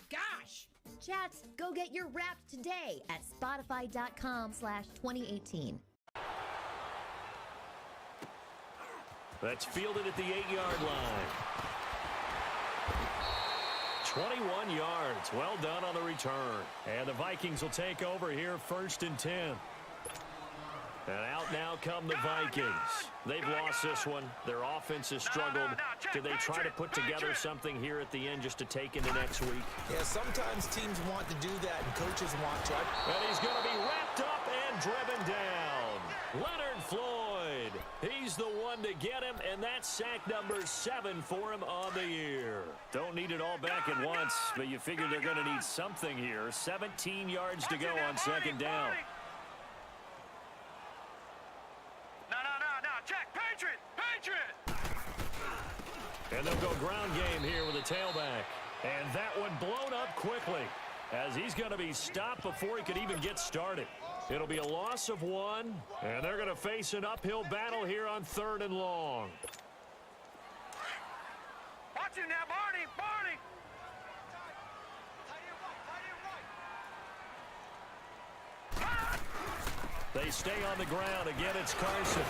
Gosh. Chats, go get your Wrapped today at spotify.com/2018. That's fielded at the 8-yard line. 21 yards. Well done on the return. And the Vikings will take over here, 1st and 10. And out now come the Vikings. They've lost this one. Their offense has struggled. Do they try to put together something here at the end just to take into next week? Yeah, sometimes teams want to do that and coaches want to. And he's going to be wrapped up and driven down. Leonard Floyd. He's the one to get him, and that's sack number 7 for him on the year. Don't need it all back at once, but you figure they're going to need something here. 17 yards to go on 2nd down. No, check, Patriot! And they'll go ground game here with a tailback. And that one blown up quickly as he's going to be stopped before he could even get started. It'll be a loss of 1, and they're going to face an uphill battle here on 3rd and long. Watch him now, Barney! They stay on the ground. Again, it's Carson.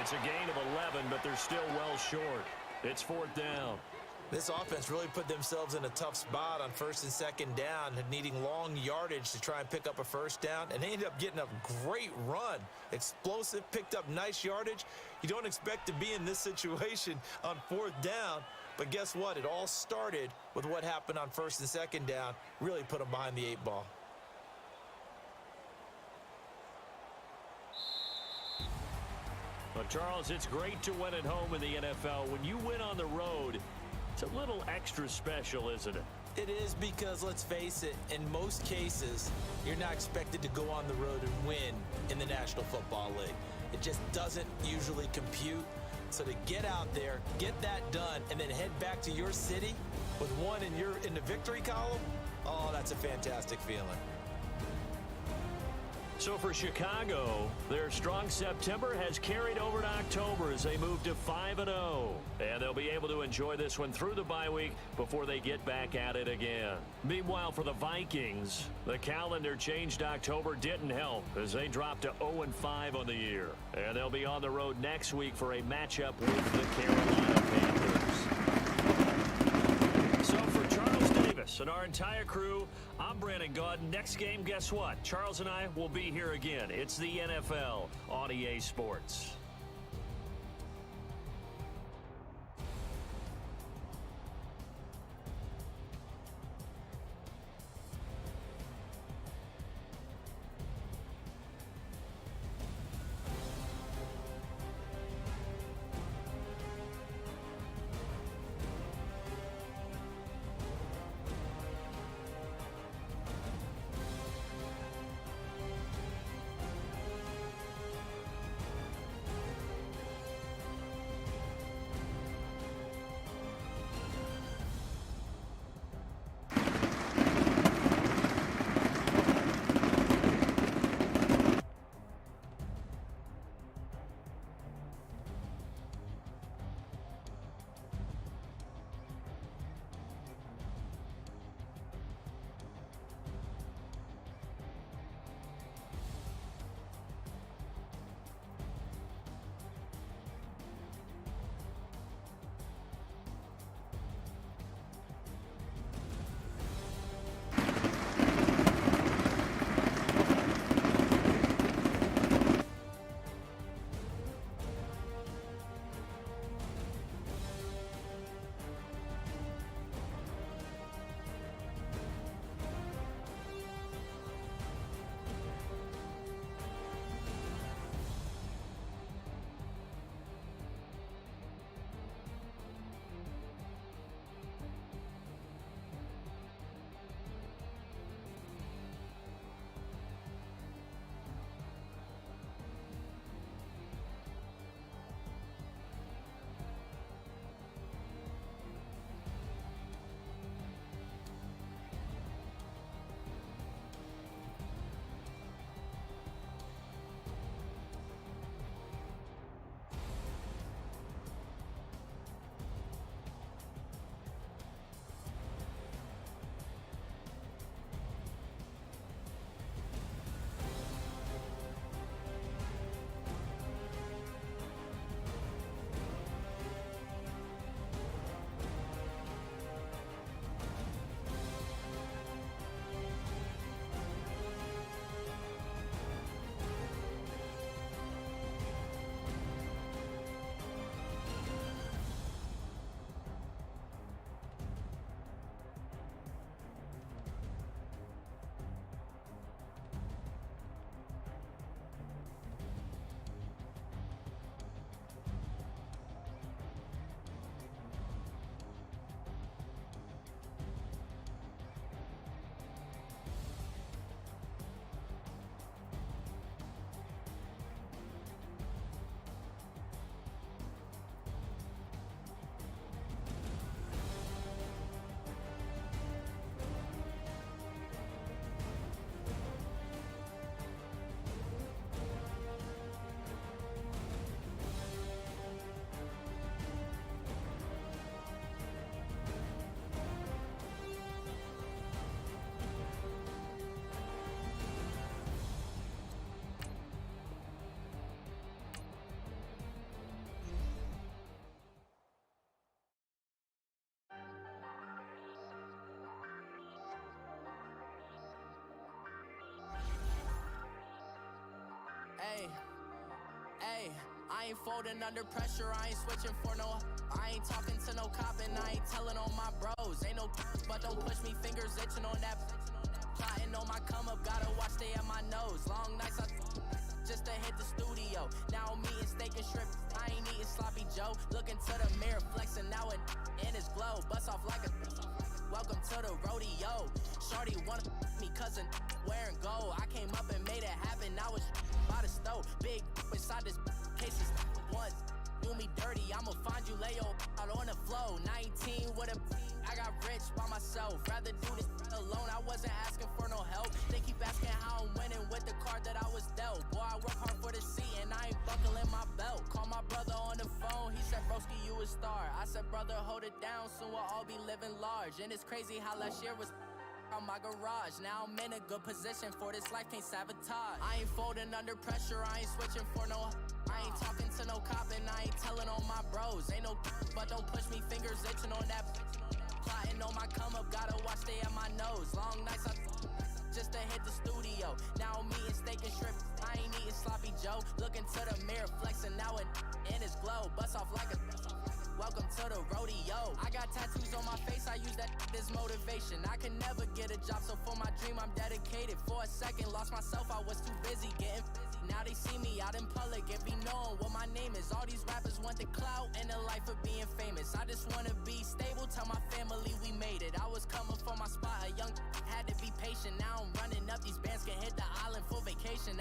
It's a gain of 11, but they're still well short. It's 4th down. This offense really put themselves in a tough spot on 1st and 2nd down, needing long yardage to try and pick up a 1st down, and they ended up getting a great run. Explosive, picked up nice yardage. You don't expect to be in this situation on 4th down, but guess what? It all started with what happened on 1st and 2nd down. Really put them behind the 8 ball. Well, Charles, it's great to win at home in the NFL. When you win on the road, it's a little extra special, isn't it? It is, because let's face it, in most cases, you're not expected to go on the road and win in the National Football League. It just doesn't usually compute. So to get out there, get that done, and then head back to your city with one in the victory column, oh, that's a fantastic feeling. So for Chicago, their strong September has carried over to October as they move to 5-0. And they'll be able to enjoy this one through the bye week before they get back at it again. Meanwhile, for the Vikings, the calendar changed. October didn't help as they dropped to 0-5 on the year. And they'll be on the road next week for a matchup with the Carolina Panthers. So for Charles Davis and our entire crew, I'm Brandon Gaudin. Next game, guess what? Charles and I will be here again. It's the NFL on EA Sports. I ain't folding under pressure, I ain't switching for no. I ain't talking to no cop and I ain't telling on my bros. Ain't no but don't push me, fingers itching on that. Plotting on my come up, gotta watch stay at my nose. Long nights I just to hit the studio. Now I'm eating steak and shrimp, I ain't eating sloppy Joe. Looking to the mirror, flexing now and in his glow. Bust off like a welcome to the rodeo. Shorty wanna me cousin wearing gold. I came up and made it happen, I was by the stove. Big inside this cases once. Do me dirty, I'ma find you, lay your out on the floor. 19 with a I got rich by myself. Rather do this alone, I wasn't asking for no help. They keep asking how I'm winning with the card that I was dealt. Boy, I work hard for the seat and I ain't buckling my belt. Call my brother on the phone, he said, broski, you a star. I said, brother, hold it down, soon we'll all be living large. And it's crazy how last year was on my garage. Now I'm in a good position for this life, can't sabotage. I ain't folding under pressure, I ain't switching for no. I ain't talking to no cop and I ain't telling on my bros. Ain't no but don't push me, fingers itching on that. Plotting on my come up, gotta watch stay at my nose. Long nights I just to hit the studio. Now I'm eating steak and shrimp, I ain't eating sloppy Joe. Looking to the mirror, flexing now and in his glow. Bust off like a welcome to the rodeo. I got tattoos on my face, I use that as motivation. I could never get a job, so for my dream I'm dedicated. For a second, lost myself, I was too busy getting busy. Now they see me out in public and be knowing what my name is. All these rappers want the clout and the life of being famous. I just wanna be stable, tell my family we made it. I was coming for my spot, a young had to be patient. Now I'm running up, these bands can hit the island for vacation.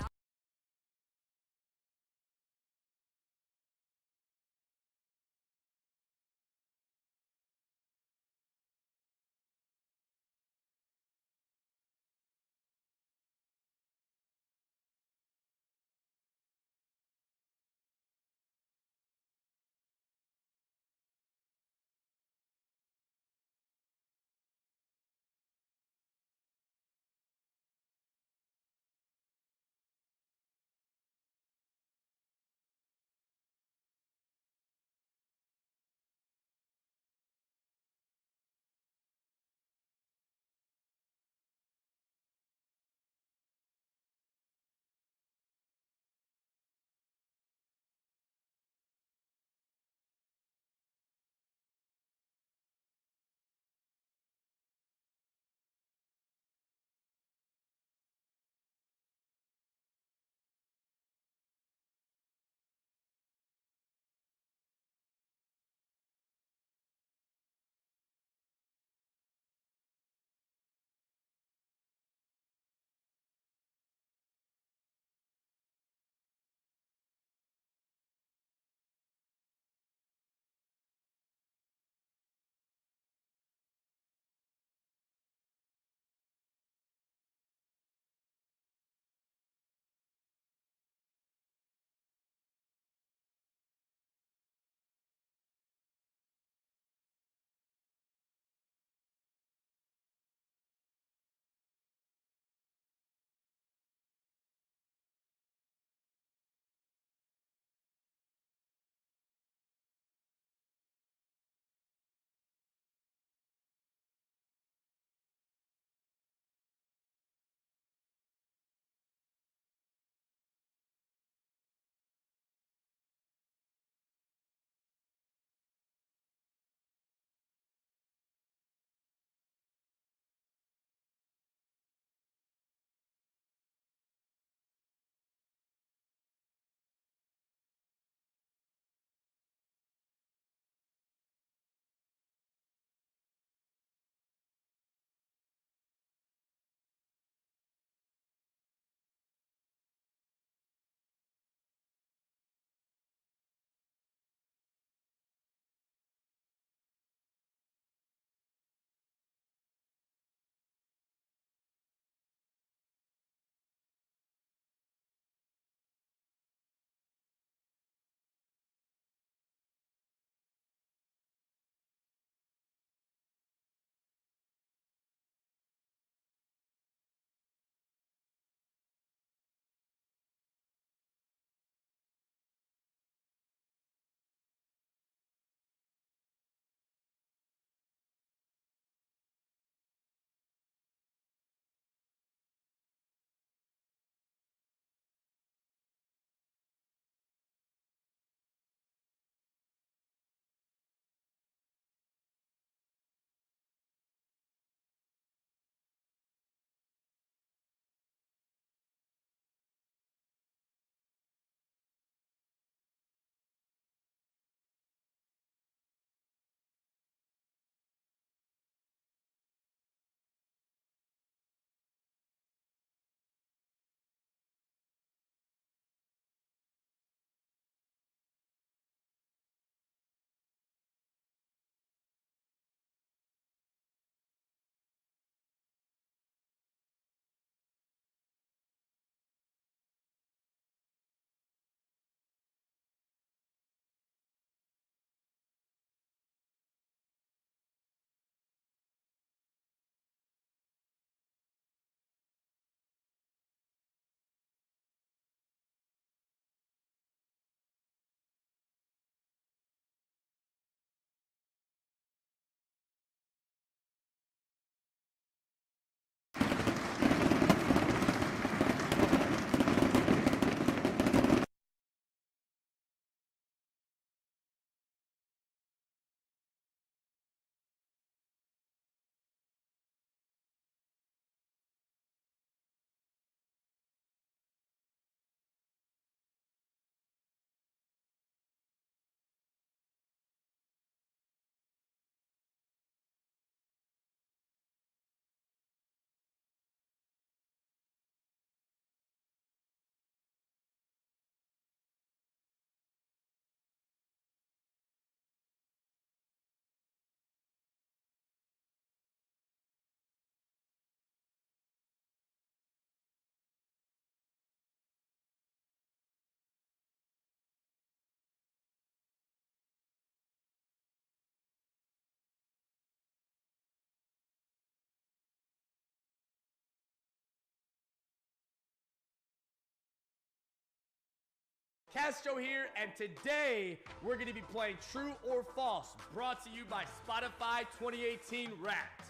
Castro here, and today we're going to be playing True or False, brought to you by Spotify 2018 Wrapped.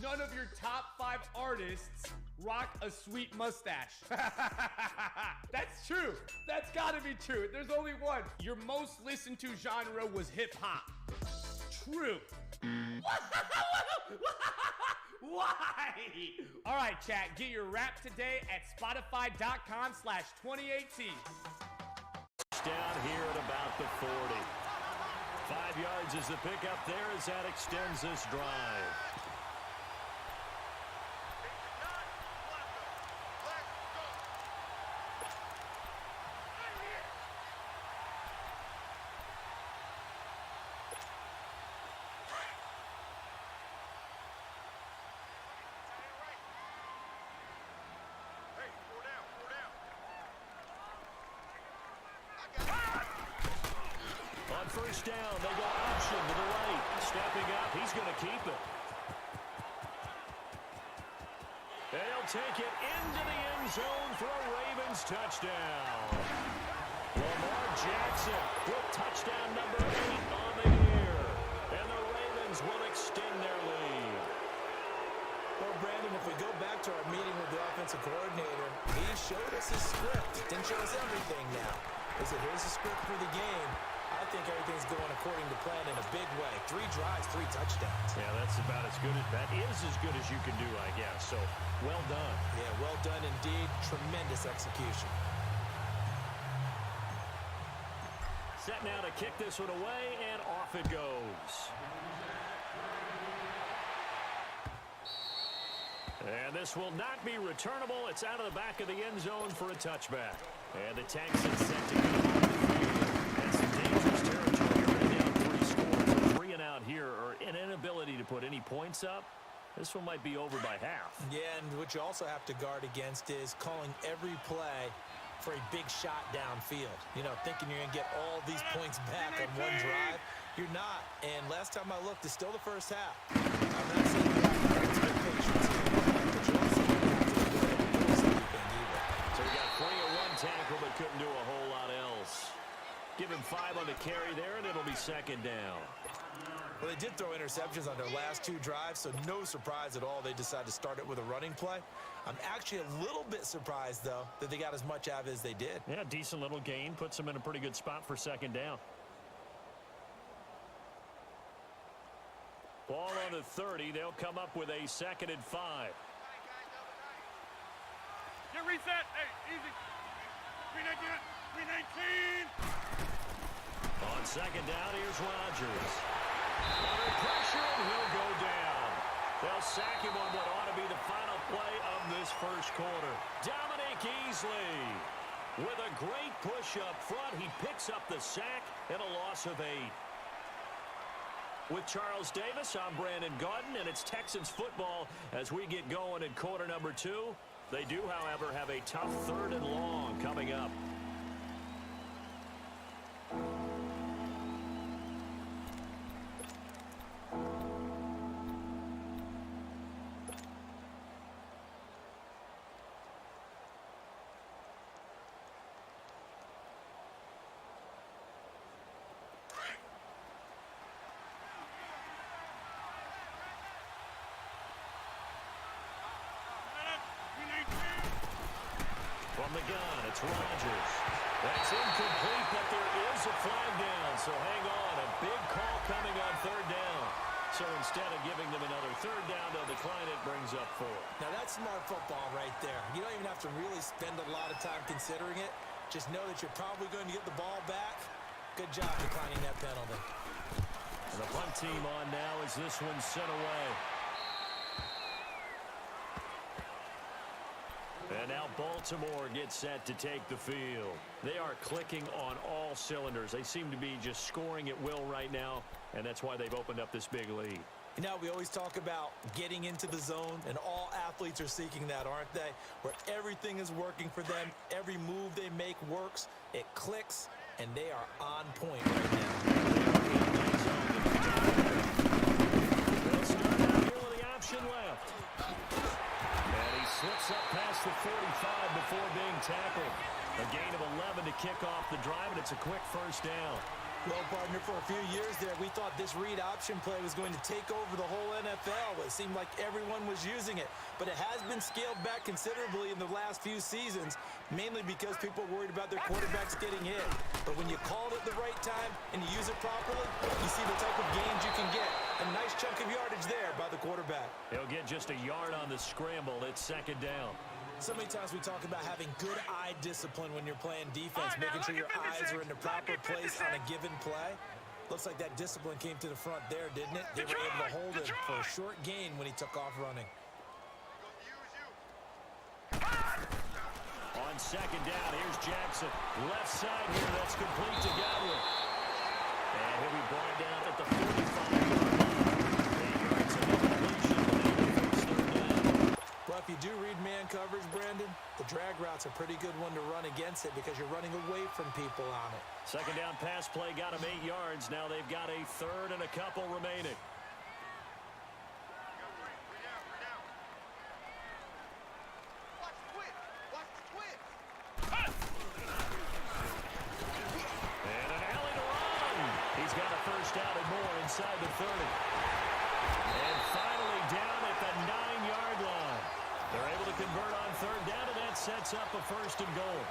None of your top 5 artists rock a sweet mustache. That's true. That's got to be true. There's only one. Your most listened to genre was hip hop. True. Why? All right, chat. Get your rap today at spotify.com/2018. Down here at about the 40. 5 yards is the pickup there as that extends this drive. On first down, they go option to the right. Stepping up, he's going to keep it. They'll take it into the end zone for a Ravens touchdown. Lamar Jackson with touchdown number 8 on the year. And the Ravens will extend their lead. Well, Brandon, if we go back to our meeting with the offensive coordinator, he showed us his script. Didn't show us everything now. He said, here's the script for the game. I think everything's going according to plan in a big way. 3 drives, 3 touchdowns. Yeah, that's about as good as that is as good as you can do, I guess. So, well done. Yeah, well done indeed. Tremendous execution. Set now to kick this one away, and off it goes. And this will not be returnable. It's out of the back of the end zone for a touchback. And the Texans set to go. That's some dangerous territory. Right down 3 scores. A 3 and out here, or an inability to put any points up. This one might be over by half. Yeah, and what you also have to guard against is calling every play for a big shot downfield. You know, thinking you're going to get all these points back on one drive. You're not. And last time I looked, it's still the first half. I'm not saying you have to expectations here, but you also don't have to do anything either. So we got 3 of 1 tackle, but couldn't do a whole lot else. Give him 5 on the carry there, and it'll be second down. Well, they did throw interceptions on their last 2 drives, so no surprise at all they decided to start it with a running play. I'm actually a little bit surprised, though, that they got as much out of it as they did. Yeah, decent little gain. Puts them in a pretty good spot for second down. Ball on the 30. They'll come up with a 2nd and 5. Get reset. Hey, easy. 319. On second down, here's Rodgers. Under pressure, and he'll go down. They'll sack him on what ought to be the final play of this first quarter. Dominic Easley with a great push up front. He picks up the sack and a loss of 8. With Charles Davis, I'm Brandon Gaudin, and it's Texans football as we get going in quarter number 2. They do, however, have a tough 3rd and long coming up. From the gun, it's Rodgers. That's incomplete, but there is a flag down, so hang on. A big call coming on 3rd down. So instead of giving them another 3rd down, they'll decline it, brings up 4. Now, that's smart football right there. You don't even have to really spend a lot of time considering it. Just know that you're probably going to get the ball back. Good job declining that penalty. And the punt team on now as this one's sent away. And now Baltimore gets set to take the field. They are clicking on all cylinders. They seem to be just scoring at will right now, and that's why they've opened up this big lead. You know, we always talk about getting into the zone, and all athletes are seeking that, aren't they? Where everything is working for them, every move they make works, it clicks, and they are on point right now. They'll start out here with the option left. And he slips up past the 45 before being tackled. A gain of 11 to kick off the drive, and it's a quick first down. Well, partner, for a few years there, we thought this read option play was going to take over the whole NFL. It seemed like everyone was using it, but it has been scaled back considerably in the last few seasons, mainly because people are worried about their quarterbacks getting hit. But when you call it at the right time and you use it properly, you see the type of gains you can get. A nice chunk of yardage there by the quarterback. He'll get just a yard on the scramble. It's second down. So many times we talk about having good eye discipline when you're playing defense, making sure your eyes are in the proper place on a given play. Looks like that discipline came to the front there, didn't it? They were able to hold it for a short gain when he took off running. On second down, here's Jackson. Left side here, that's complete to Godwin. And he'll be brought down at the 45-yard line. 8 yards of completion. Well, if you do read man coverage, Brandon, the drag route's a pretty good one to run against it because you're running away from people on it. Second down pass play got him 8 yards. Now they've got a third and a couple remaining. And an alley to run. He's got a first down and more inside the 30. And finally down at the 9-yard line. They're able to convert on third down, and that sets up a first and goal.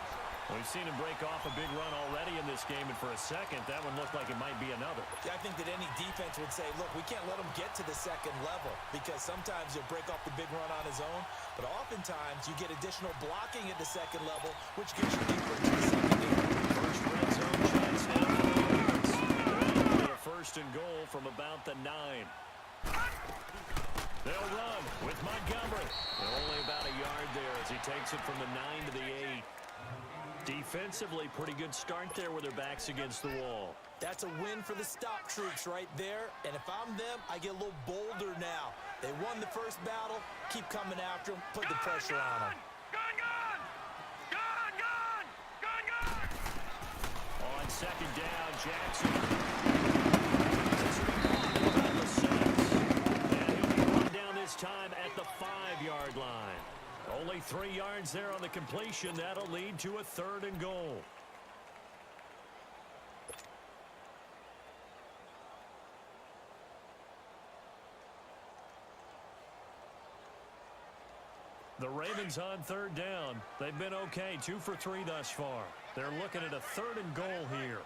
We've seen him break off a big run already in this game, and for a second, that one looked like it might be another. Yeah, I think that any defense would say, look, we can't let him get to the second level because sometimes he'll break off the big run on his own, but oftentimes you get additional blocking at the second level, which gets you deeper into the secondary. First red zone chance now for the Ravens. A first and goal from about the 9. They'll run with Montgomery. Only about a yard there as he takes it from the 9 to the 8. Defensively, pretty good start there with their backs against the wall. That's a win for the stop troops right there. And if I'm them, I get a little bolder now. They won the first battle. Keep coming after them. Put the pressure on them. On second down, Jackson. This time at the 5-yard line. Only 3 yards there on the completion. That'll lead to a third and goal. The Ravens on third down. They've been okay, 2 for 3 thus far. They're looking at a third and goal here.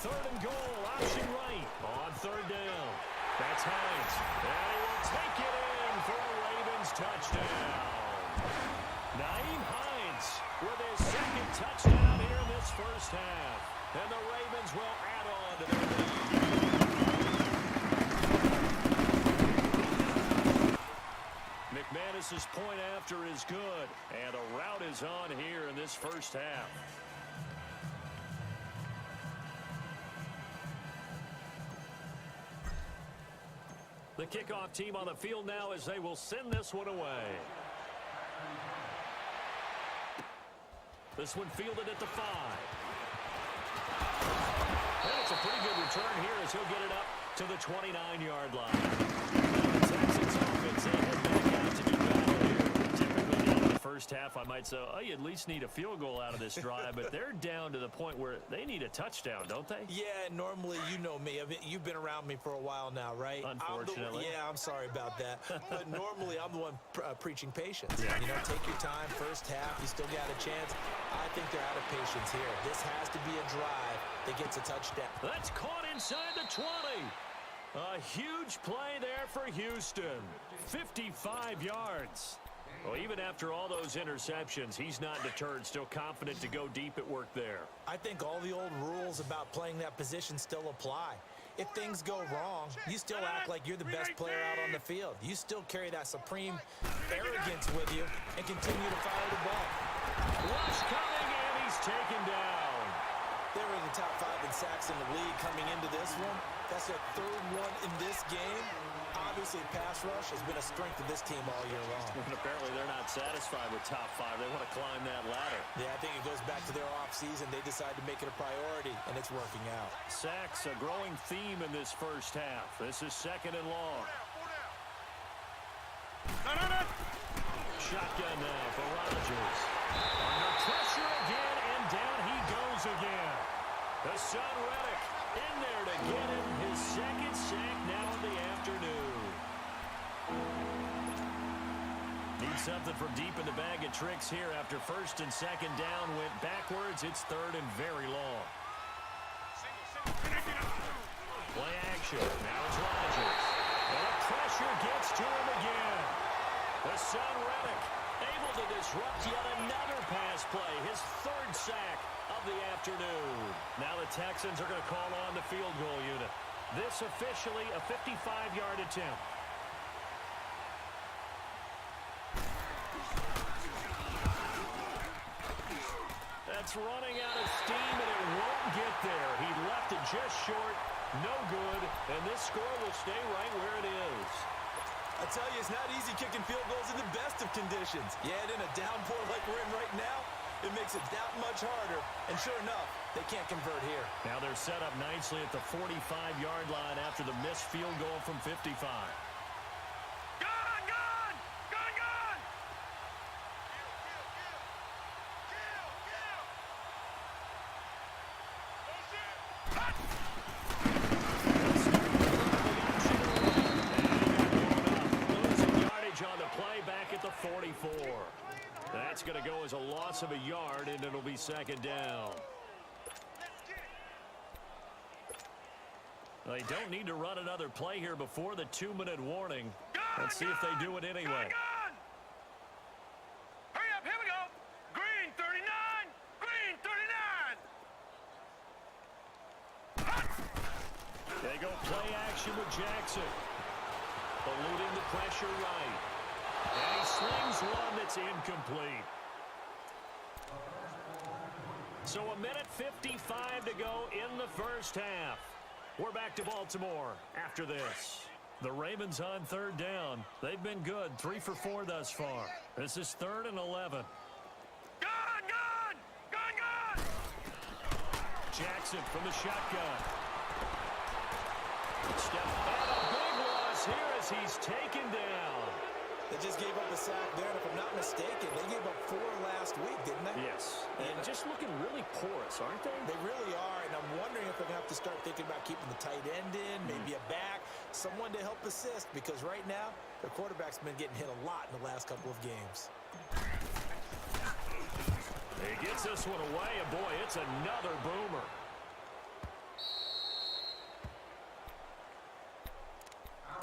Third and goal, option right on third down. That's Hines. And he will take it in for a Ravens touchdown. Nyheim Hines with his second touchdown here in this first half. And the Ravens will add on to their lead. McManus's point after is good. And a route is on here in this first half. The kickoff team on the field now as they will send this one away. This one fielded at the 5. And it's a pretty good return here as he'll get it up to the 29-yard line. The Texans offense, they head back out to do battle here. Typically down in the first half, I might say, oh, you at least need a field goal out of this drive, but they're down to the point where they need a touchdown, don't they? Yeah, normally, you know me. You've been around me for a while now, right? Unfortunately. I'm sorry about that. But normally, I'm the one preaching patience. Yeah. You know, take your time. First half, you still got a chance. I think they're out of patience here. This has to be a drive that gets a touchdown. That's caught inside the 20. A huge play there for Houston. 55 yards. Well, even after all those interceptions, he's not deterred, still confident to go deep at work there. I think all the old rules about playing that position still apply. If things go wrong, you still act like you're the best player out on the field. You still carry that supreme arrogance with you and continue to fire the ball. Rush coming, and he's taken down. They were in the top 5 in sacks in the league coming into this one. That's their third one in this game. Obviously, pass rush has been a strength of this team all year long. And apparently they're not satisfied with top 5. They want to climb that ladder. Yeah, I think it goes back to their offseason. They decided to make it a priority, and it's working out. Sacks, a growing theme in this first half. This is 2nd and long. Shotgun now for Rodgers. Under pressure again, and down he goes again. The son Reddick in there to get him his 2nd sack now in the afternoon. Need something from deep in the bag of tricks here after 1st and 2nd down went backwards. It's 3rd and very long. Play action. Now it's Rodgers. And the pressure gets to him again. The son Reddick able to disrupt yet another pass play. His 3rd sack of the afternoon. Now the Texans are going to call on the field goal unit. This officially a 55-yard attempt. That's running out of steam, and it won't get there. He left it just short. No good. And this score will stay right where it is. I tell you, it's not easy kicking field goals in the best of conditions. Yet in a downpour like we're in right now, it makes it that much harder. And sure enough, they can't convert here. Now they're set up nicely at the 45-yard line after the missed field goal from 55. On the play back at the 44. That's going to go as a loss of a yard, and it'll be 2nd down. They don't need to run another play here before the 2-minute warning. Let's see if they do it anyway. Hurry up, here we go. Green 39, green 39. They go play action with Jackson. Eluding the pressure right. And he slings one that's incomplete. So 1:55 to go in the first half. We're back to Baltimore after this. The Ravens on 3rd down. They've been good, 3 for 4 thus far. This is 3rd and 11. Gun! Jackson from the shotgun. Step and a big loss here as he's taken down. They just gave up a sack there, and if I'm not mistaken, they gave up 4 last week, didn't they? Yes. And just looking really porous, aren't they? They really are, and I'm wondering if they're going to have to start thinking about keeping the tight end in, maybe a back, someone to help assist, because right now, their quarterback's been getting hit a lot in the last couple of games. He gets this one away, and boy, it's another boomer.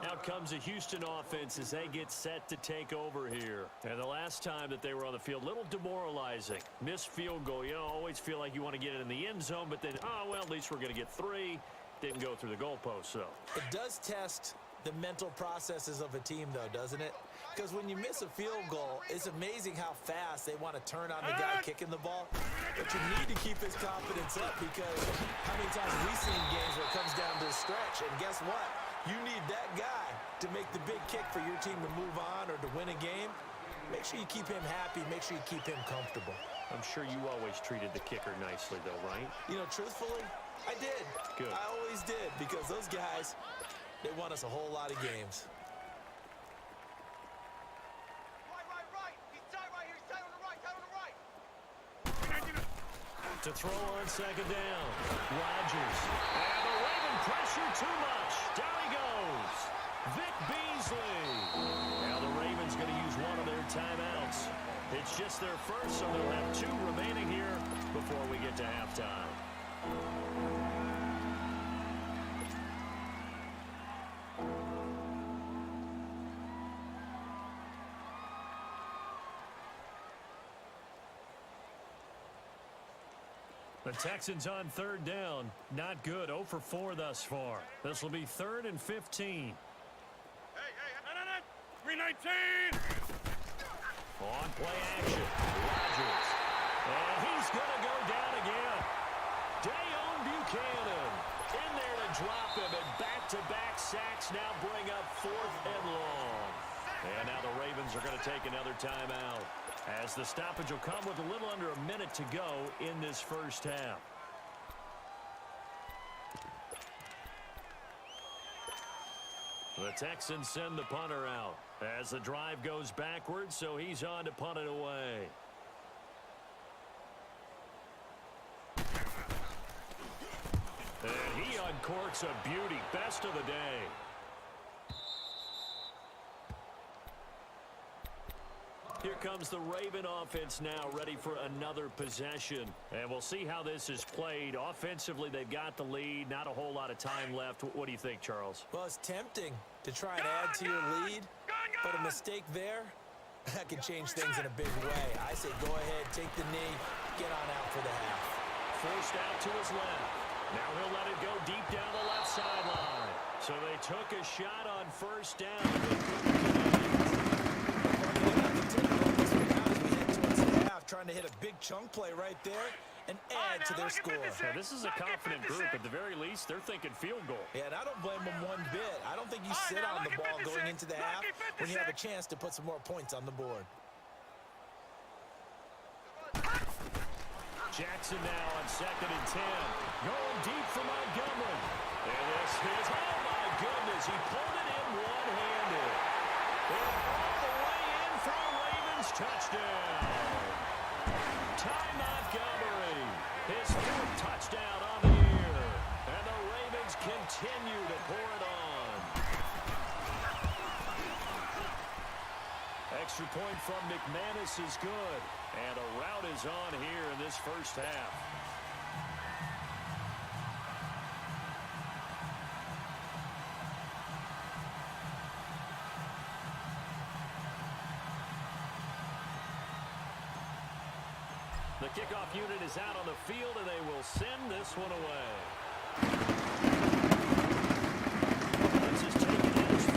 Out comes the Houston offense as they get set to take over here. And the last time that they were on the field, a little demoralizing. Missed field goal. You know, always feel like you want to get it in the end zone, but then, oh, well, at least we're going to get 3. Didn't go through the goalpost, though. It does test the mental processes of a team, though, doesn't it? Because when you miss a field goal, it's amazing how fast they want to turn on the guy kicking the ball. But you need to keep his confidence up, because how many times have we seen games where it comes down to a stretch, and guess what? You need that guy to make the big kick for your team to move on or to win a game. Make sure you keep him happy. Make sure you keep him comfortable. I'm sure you always treated the kicker nicely, though, right? You know, truthfully, I did. Good. I always did, because those guys, they won us a whole lot of games. Right. He's tight right here. He's tight on the right. To throw on 2nd down. Rodgers. And the Raven pressure too much. Down he goes. Vic Beasley. Now the Ravens going to use one of their timeouts. It's just their first, so they'll have 2 remaining here before we get to halftime. The Texans on 3rd down. Not good. 0 for 4 thus far. This will be 3rd and 15. Hey, 319. On play action. Rodgers. And he's going to go down again. Dayon Buchanan In there to drop him, and back-to-back sacks now bring up 4th and long. And now the Ravens are going to take another timeout, as the stoppage will come with a little under a minute to go in this first half. The Texans send the punter out as the drive goes backwards, so he's on to punt it away. And he uncorks a beauty. Best of the day. Here comes the Raven offense now, ready for another possession. And we'll see how this is played. Offensively, they've got the lead. Not a whole lot of time left. What do you think, Charles? Well, it's tempting to try and add to your lead, but a mistake there, that can change things in a big way. I say go ahead, take the knee, get on out for the half. Forced out to his left. Now he'll let it go deep down the left sideline. So they took a shot on first down. Trying to hit a big chunk play right there and add to their score. Now, this is a confident group. At the very least, they're thinking field goal. Yeah, and I don't blame them one bit. I don't think you sit on the ball going into the half when you have a chance to put some more points on the board. Jackson now on 2nd and 10. Going deep for Montgomery. And this is, oh my goodness, he pulled it in one-handed. And all the way in for a Ravens touchdown. Ty Montgomery, his 4th touchdown on the year. And the Ravens continue to pour it on. Extra point from McManus is good. And a rout is on here in this first half. The kickoff unit is out on the field, and they will send this one away. This is taken in his 4.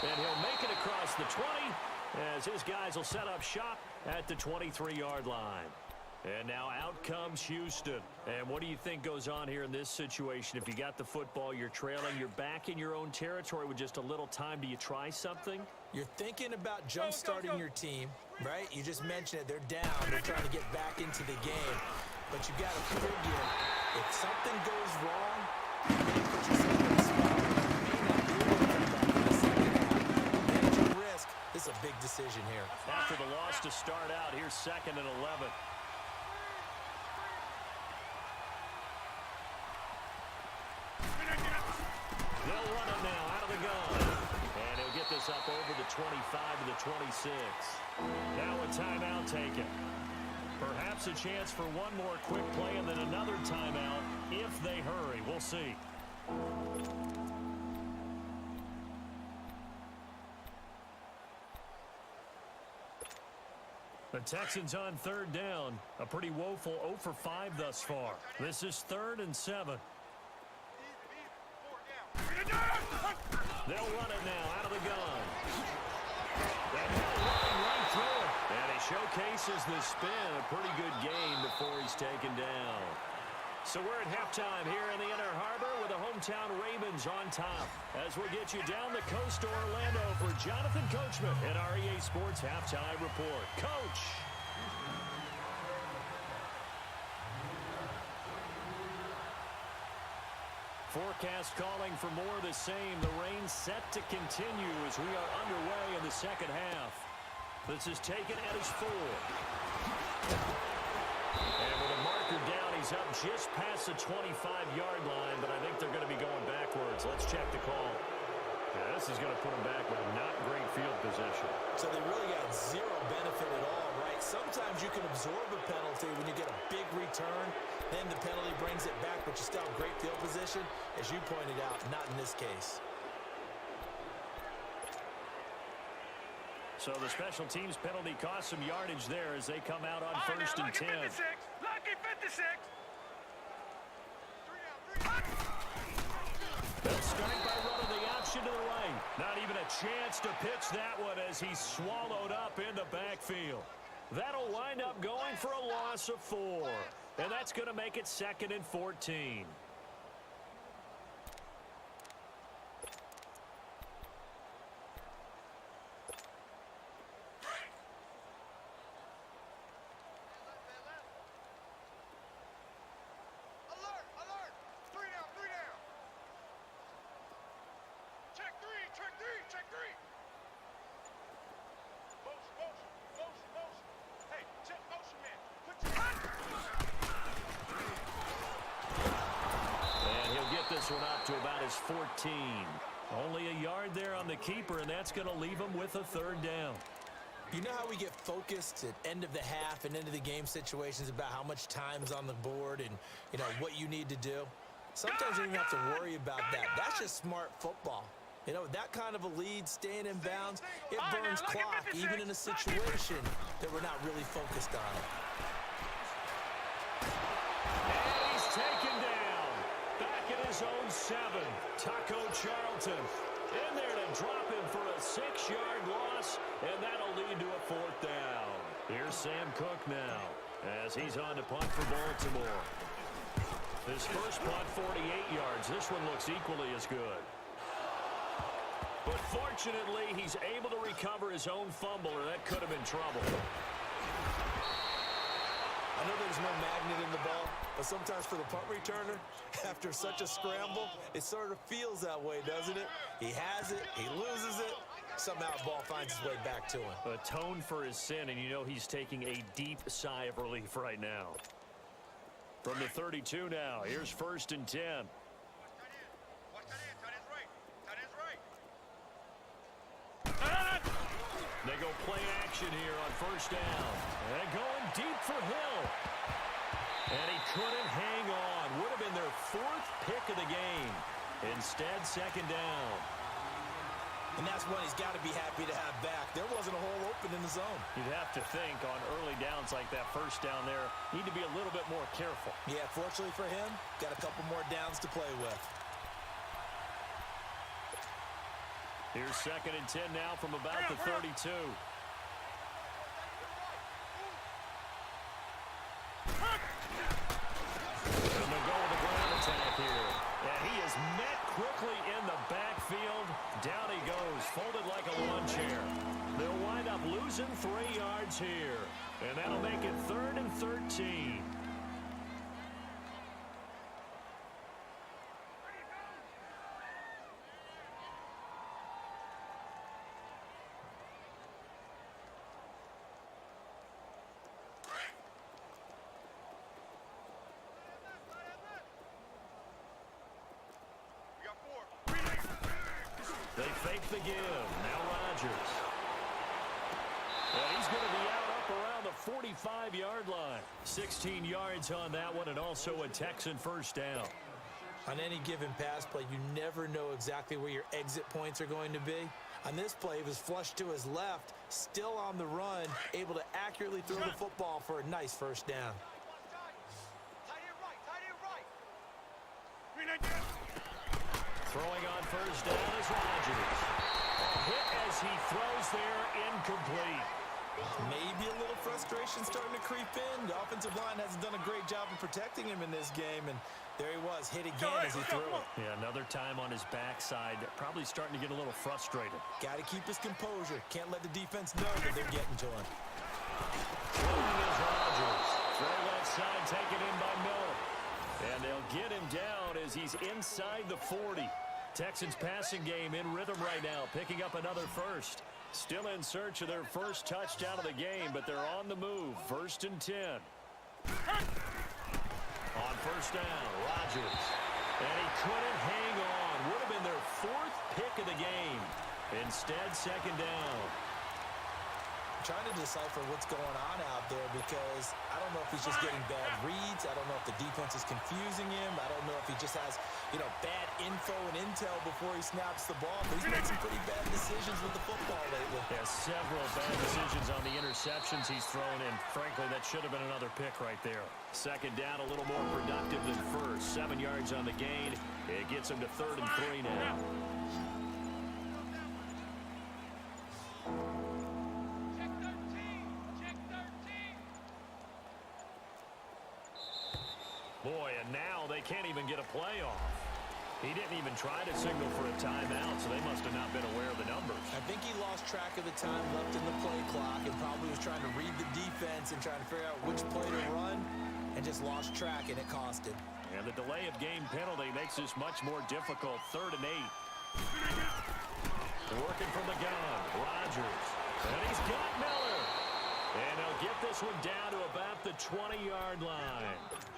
And he'll make it across the 20, as his guys will set up shop at the 23-yard line. And now out comes Houston. And what do you think goes on here in this situation? If you got the football, you're trailing, you're back in your own territory with just a little time. Do you try something? You're thinking about jump-starting your team, right? You just mentioned it. They're down. They're trying to get back into the game. But you got to figure, if something goes wrong, you may put yourself in a spot where you may not be able to come back in the second half. Manage your risk. This is a big decision here. After the loss to start out, here's 2nd and 11. They'll run it now out of the gun. And he'll get this up over the 25 to the 26. Now a timeout taken. Perhaps a chance for one more quick play and then another timeout if they hurry. We'll see. The Texans on 3rd down. A pretty woeful 0 for 5 thus far. This is 3rd and 7. They'll run it now out of the gun. That ball running right through it. And he showcases the spin. A pretty good game before he's taken down. So we're at halftime here in the Inner Harbor with the hometown Ravens on top. As we get you down the coast to Orlando for Jonathan Coachman at our EA Sports Halftime Report. Coach! Forecast calling for more of the same. The rain set to continue as we are underway in the second half. This is taken at his 4. And with a marker down, he's up just past the 25-yard line, but I think they're going to be going backwards. Let's check the call. Yeah, this is going to put them back with not great field position. So they really got zero benefit at all, right? Sometimes you can absorb a penalty when you get a big return. Then the penalty brings it back, but you still have great field position. As you pointed out, not in this case. So the special teams penalty cost some yardage there as they come out on 1st and 10. Lucky 56. They'll start by running the option to the right. Not even a chance to pitch that one as he's swallowed up in the backfield. That'll wind up going for a loss of 4. And that's going to make it 2nd and 14. This one up to about his 14. Only a yard there on the keeper, and that's going to leave him with a 3rd down. You know how we get focused at end of the half and end of the game situations about how much time's on the board and, you know, what you need to do? Sometimes you don't even have to worry about that. That's just smart football. You know, that kind of a lead, staying in bounds, it burns clock, even in a situation that we're not really focused on it. And he's taken down. Back at his own 7. Taco Charlton in there to drop him for a 6-yard loss, and that'll lead to a 4th down. Here's Sam Cook now as he's on to punt for Baltimore. His first punt, 48 yards. This one looks equally as good. But fortunately, he's able to recover his own fumble, or that could have been trouble. I know there's no magnet in the ball, but sometimes for the punt returner, after such a scramble, it sort of feels that way, doesn't it? He has it, he loses it, somehow the ball finds its way back to him. Atone for his sin, and you know he's taking a deep sigh of relief right now. From the 32 now, here's 1st and 10. They go play action here on 1st down. And going deep for Hill. And he couldn't hang on. Would have been their 4th pick of the game. Instead, 2nd down. And that's one he's got to be happy to have back. There wasn't a hole open in the zone. You'd have to think on early downs like that 1st down there, need to be a little bit more careful. Yeah, fortunately for him, got a couple more downs to play with. Here's 2nd and 10 now from about the 32. And they go with the ground attack here. And he is met quickly in the backfield. Down he goes, folded like a lawn chair. They'll wind up losing 3 yards here. And that'll make it 3rd and 13. They fake the give. Now Rodgers. And he's going to be out up around the 45-yard line. 16 yards on that one, and also a Texan 1st down. On any given pass play, you never know exactly where your exit points are going to be. On this play, he was flushed to his left, still on the run, able to accurately throw the football for a nice 1st down. Throwing on 1st down is Rodgers. A hit as he throws there, incomplete. Maybe a little frustration starting to creep in. The offensive line hasn't done a great job of protecting him in this game, and there he was, hit again as he threw it. Yeah, another time on his backside, probably starting to get a little frustrated. Got to keep his composure. Can't let the defense know that they're getting to him. Throwing is Rodgers. Throw left side taken in by Miller. And they'll get him down as he's inside the 40. Texans passing game in rhythm right now, picking up another 1st. Still in search of their 1st touchdown of the game, but they're on the move. 1st and 10. On 1st down, Rodgers. And he couldn't hang on. Would have been their 4th pick of the game. Instead, 2nd down. Trying to decipher what's going on out there because I don't know if he's just getting bad reads. I don't know if the defense is confusing him. I don't know if he just has, you know, bad info and intel before he snaps the ball. But he's made some pretty bad decisions with the football lately. Yeah, several bad decisions on the interceptions he's thrown, and frankly, that should have been another pick right there. 2nd down, a little more productive than 1st. 7 yards on the gain. It gets him to 3rd and 3 now. Boy, and now they can't even get a play off. He didn't even try to signal for a timeout, so they must have not been aware of the numbers. I think he lost track of the time left in the play clock and probably was trying to read the defense and trying to figure out which play to run and just lost track, and it cost him. And the delay of game penalty makes this much more difficult. 3rd and 8. Working from the gun, Rodgers. And he's got Miller. And they'll get this one down to about the 20-yard line.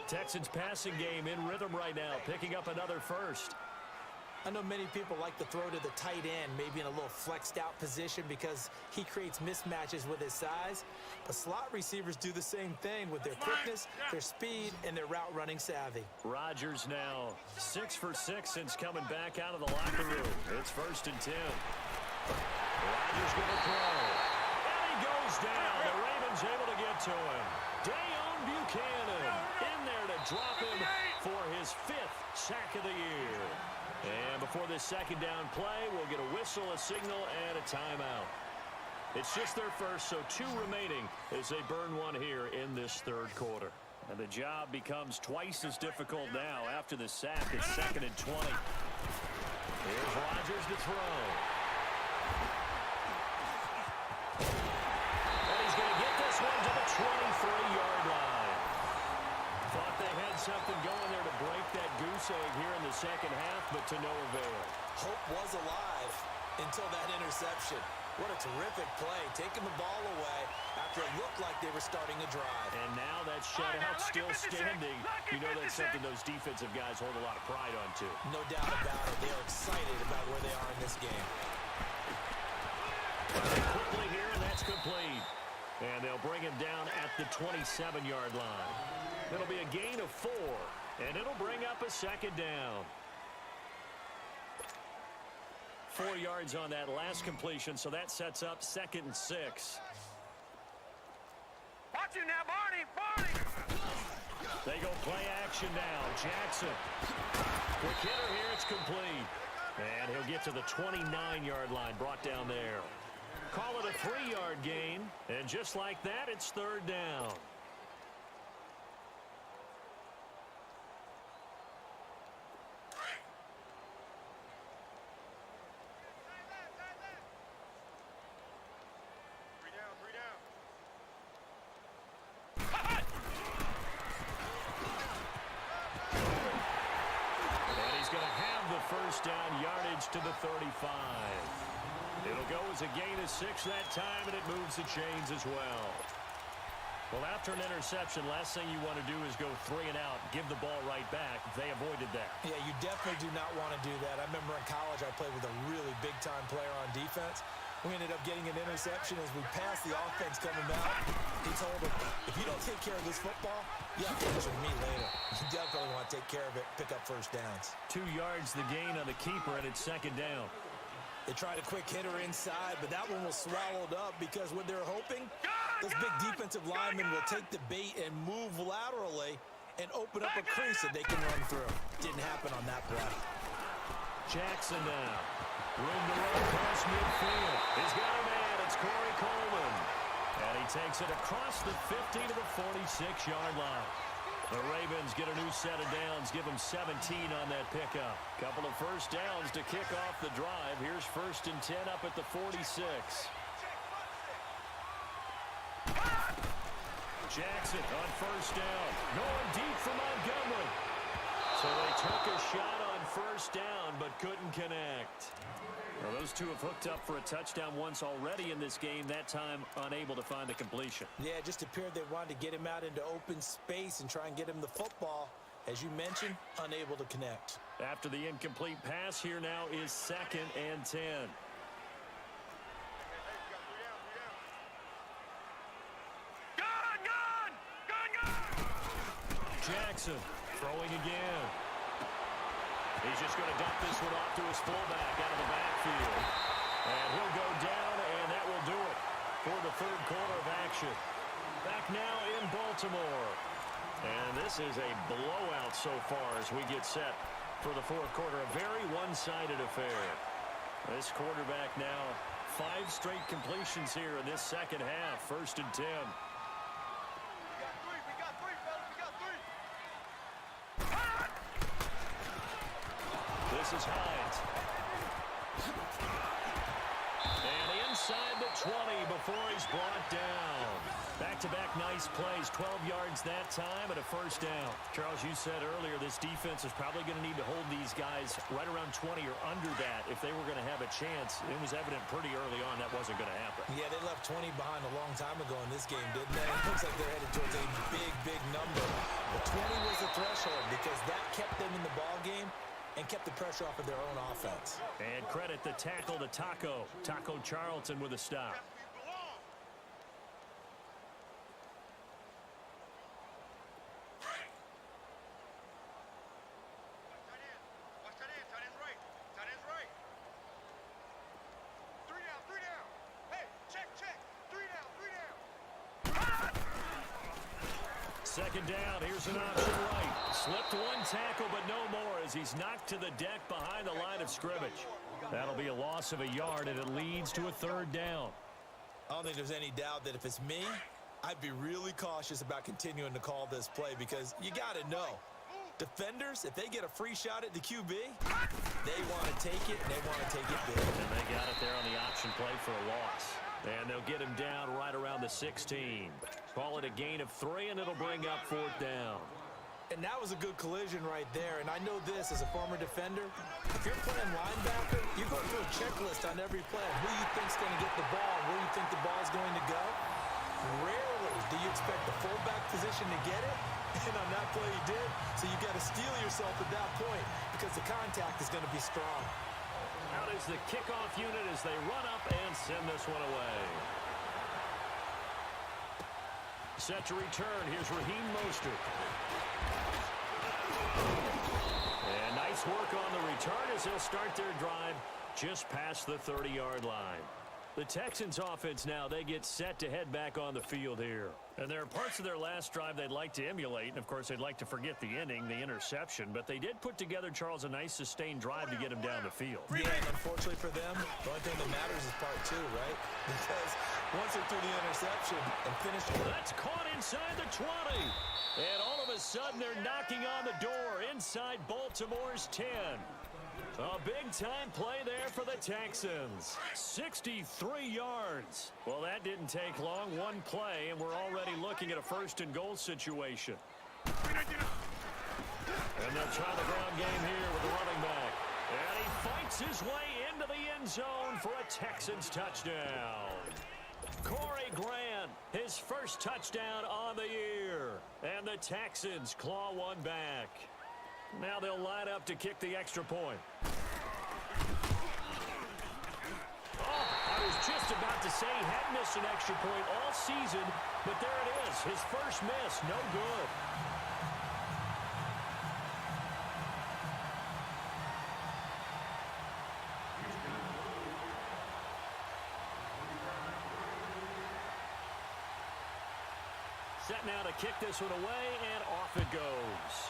Texans passing game in rhythm right now, picking up another first. I know many people like to throw to the tight end, maybe in a little flexed out position because he creates mismatches with his size. But slot receivers do the same thing with their quickness, their speed, and their route running savvy. Rodgers now 6 for 6 since coming back out of the locker room. It's 1st and 10. Rodgers going to throw. And he goes down. The Ravens able to get to him. Dayon Buchanan in there to drop him for his 5th sack of the year. And before this 2nd down play, we'll get a whistle, a signal, and a timeout. It's just their first, so 2 remaining as they burn one here in this 3rd quarter. And the job becomes twice as difficult now after the sack. It's 2nd and 20. Here's Rodgers to throw. And he's going to get this one to the 23-yard line. Thought they had something going there to break that goose egg here in the 2nd half, but to no avail. Hope was alive until that interception. What a terrific play, taking the ball away after it looked like they were starting a drive. And now that shutout still standing. You know that's something those defensive guys hold a lot of pride on, too. No doubt about it. They are excited about where they are in this game. Quickly here, and that's complete. And they'll bring him down at the 27-yard line. It'll be a gain of 4, and it'll bring up a 2nd down. 4 yards on that last completion, so that sets up 2nd and 6. Watch it now, Barney! They go play action now. Jackson. Quick hitter here, it's complete. And he'll get to the 29-yard line, brought down there. Call it a 3-yard gain, and just like that, it's 3rd down. First down yardage to the 35. It'll go as a gain of 6 that time, and it moves the chains as well. Well, after an interception, last thing you want to do is go 3 and out, give the ball right back. They avoided that. Yeah, you definitely do not want to do that. I remember in college I played with a really big-time player on defense. We ended up getting an interception as we passed the offense coming out. He told him, if you don't take care of this football, you have to finish with me later. You definitely want to take care of it, pick up first downs. 2 yards the gain on the keeper, and it's 2nd down. They tried a quick hitter inside, but that one was swallowed up because what they're hoping, this big defensive lineman will take the bait and move laterally and open up a crease that they can run through. Didn't happen on that play. Jackson now. Room to run across midfield. He's got a man. It's Corey Coleman. And he takes it across the 50 to the 46-yard line. The Ravens get a new set of downs, give them 17 on that pickup. Couple of first downs to kick off the drive. Here's 1st and 10 up at the 46. Jackson on first down. Going deep for Montgomery. So they took a shot on first down, but couldn't connect. Well, those two have hooked up for a touchdown once already in this game, that time unable to find the completion. Yeah, it just appeared they wanted to get him out into open space and try and get him the football. As you mentioned, unable to connect. After the incomplete pass, here now is 2nd and 10. Jackson throwing again. He's just going to dump this one off to his fullback out of the backfield. And he'll go down, and that will do it for the 3rd quarter of action. Back now in Baltimore. And this is a blowout so far as we get set for the 4th quarter. A very one-sided affair. This quarterback now 5 straight completions here in this 2nd half. 1st and 10. is Hines. And inside the 20 before he's brought down. Back-to-back nice plays, 12 yards that time and a first down. Charles, you said earlier this defense is probably going to need to hold these guys right around 20 or under that if they were going to have a chance. It was evident pretty early on that wasn't going to happen. Yeah, they left 20 behind a long time ago in this game, didn't they? It looks like they're headed towards a big, big number. But 20 was the threshold because that kept them in the ball game and kept the pressure off of their own offense. And credit the tackle to Taco. Taco Charlton with a stop. Second down, here's an option right. Slipped one tackle, but no more as he's knocked to the deck behind the line of scrimmage. That'll be a loss of a yard, and it leads to a third down. I don't think there's any doubt that if it's me, I'd be really cautious about continuing to call this play because you got to know, defenders, if they get a free shot at the QB, they want to take it, and they want to take it big. And they got it there on the option play for a loss. And they'll get him down right around the 16. Call it a gain of 3, and it'll bring up fourth down. And that was a good collision right there. And I know this as a former defender. If you're playing linebacker, you're going through a checklist on every play of who you think's going to get the ball, where you think the ball's going to go. Rarely do you expect the fullback position to get it. And on that play he did. So you got to steel yourself at that point because the contact is going to be strong. Out is the kickoff unit as they run up and send this one away. Set to return. Here's Raheem Mostert. And nice work on the return as they'll start their drive just past the 30-yard line. The Texans offense now, they get set to head back on the field here. And there are parts of their last drive they'd like to emulate. And, of course, they'd like to forget the ending, the interception. But they did put together, Charles, a nice sustained drive to get him down the field. Yeah, and unfortunately for them, the only thing that matters is part 2, right? Because once they're through the interception and finished. That's caught inside the 20. And all of a sudden, they're knocking on the door inside Baltimore's 10. A big-time play there for the Texans. 63 yards. Well, that didn't take long. One play, and we're already looking at a first-and-goal situation. And they'll try the ground game here with the running back. And he fights his way into the end zone for a Texans touchdown. Corey Grant, his first touchdown on the year. And the Texans claw one back. Now they'll line up to kick the extra point. Oh, I was just about to say he hadn't missed an extra point all season, but there it is, his first miss, no good. Set now to kick this one away, and off it goes.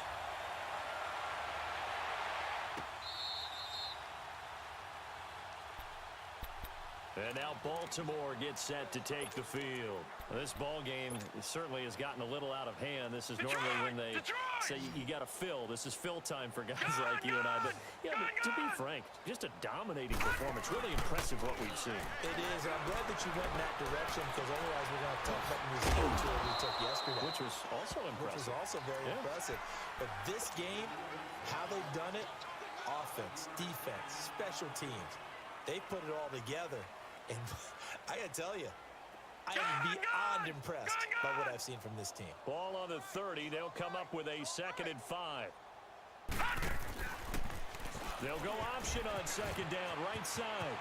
And now Baltimore gets set to take the field. This ball game certainly has gotten a little out of hand. This is normally when they say you got to fill. This is fill time for guys like you and I. But yeah, to be frank, just a dominating performance. Really impressive what we've seen. It is. And I'm glad that you went in that direction because otherwise we're going to talk about the museum tour we took yesterday. Which was also impressive. Which was also very impressive. But this game, how they've done it, offense, defense, special teams, they put it all together. And I got to tell you, I am beyond impressed by what I've seen from this team. Ball on the 30. They'll come up with a 2nd and 5. They'll go option on 2nd down, right side.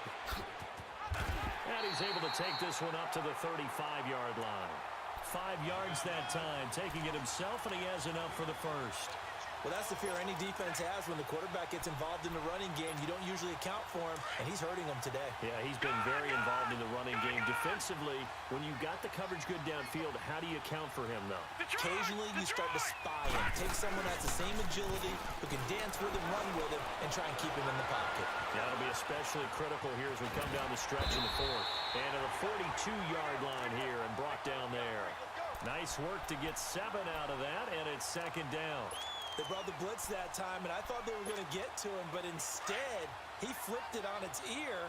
And he's able to take this one up to the 35-yard line. 5 yards that time, taking it himself, and he has enough for the first. Well, that's the fear any defense has when the quarterback gets involved in the running game. You don't usually account for him, and he's hurting them today. Yeah, he's been very involved in the running game. Defensively, when you got the coverage good downfield, how do you account for him, though? Occasionally, you start to spy him. Take someone that's the same agility, who can dance with him, run with him, and try and keep him in the pocket. That'll be especially critical here as we come down the stretch in the 4th. And at a 42-yard line here and brought down there. Nice work to get 7 out of that, and it's 2nd down. They brought the blitz that time, and I thought they were going to get to him, but instead, he flipped it on its ear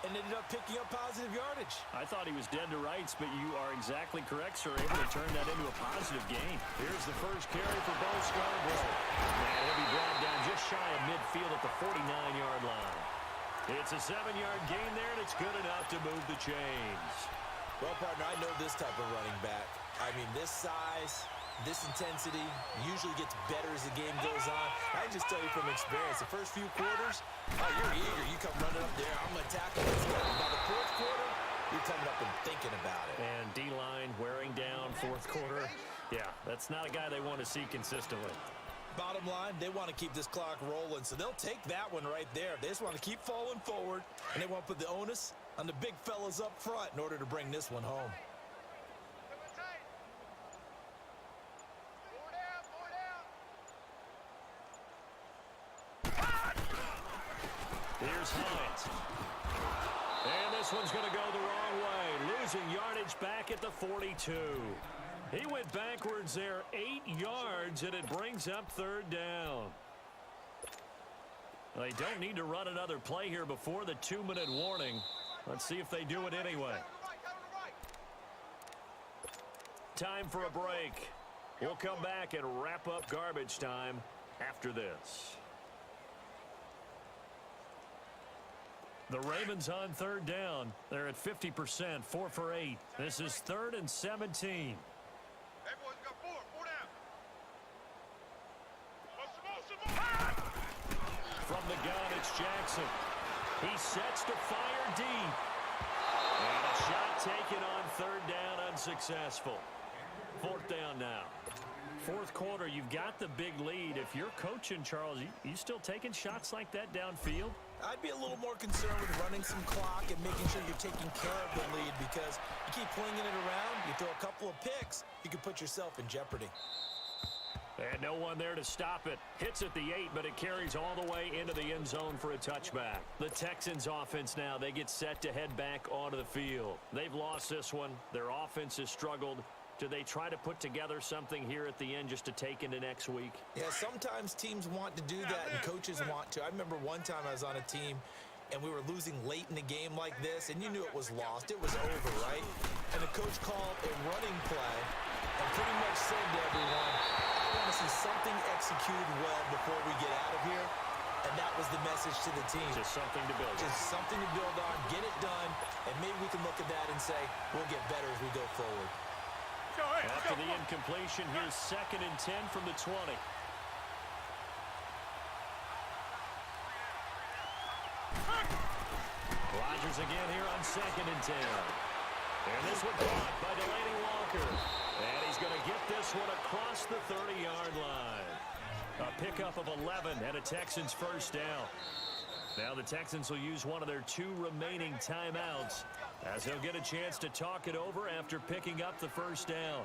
and ended up picking up positive yardage. I thought he was dead to rights, but you are exactly correct, sir. Able to turn that into a positive gain. Here's the first carry for Bo Scarborough. And he'll be brought down just shy of midfield at the 49-yard line. It's a 7-yard gain there, and it's good enough to move the chains. Well, partner, I know this type of running back. I mean, this size, this intensity usually gets better as the game goes on. I can just tell you from experience, the first few quarters, you're eager. You come running up there, I'm going to tackle this guy. By the fourth quarter, you're coming up and thinking about it. And D-line wearing down fourth quarter. Yeah, that's not a guy they want to see consistently. Bottom line, they want to keep this clock rolling, so they'll take that one right there. They just want to keep falling forward, and they want to put the onus on the big fellas up front in order to bring this one home. Here's Hines. And this one's going to go the wrong way. Losing yardage back at the 42. He went backwards there 8 yards, and it brings up third down. They don't need to run another play here before the 2-minute warning. Let's see if they do it anyway. Time for a break. We'll come back and wrap up garbage time after this. The Ravens on third down. They're at 50%, 4 for 8. This is 3rd and 17. Everyone's got four down. From the gun, it's Jackson. He sets to fire deep. And a shot taken on third down, unsuccessful. 4th down now. Fourth quarter, you've got the big lead. If you're coaching, Charles, you still taking shots like that downfield? I'd be a little more concerned with running some clock and making sure you're taking care of the lead, because you keep flinging it around, you throw a couple of picks, you can put yourself in jeopardy. And no one there to stop it. Hits at the 8, but it carries all the way into the end zone for a touchback. The Texans offense now, they get set to head back onto the field. They've lost this one. Their offense has struggled. Do they try to put together something here at the end just to take into next week? Yeah, sometimes teams want to do that and coaches want to. I remember one time I was on a team and we were losing late in the game like this, and you knew it was lost. It was over, right? And the coach called a running play and pretty much said to everyone, I want to see something executed well before we get out of here. And that was the message to the team. Just something to build on. Just something to build on, get it done, and maybe we can look at that and say, we'll get better as we go forward. After the incompletion, here's 2nd and 10 from the 20. Rodgers again here on 2nd and 10. And this one caught by Delaney Walker. And he's going to get this one across the 30-yard line. A pickup of 11 and a Texans first down. Now the Texans will use one of their 2 remaining timeouts as they'll get a chance to talk it over after picking up the first down.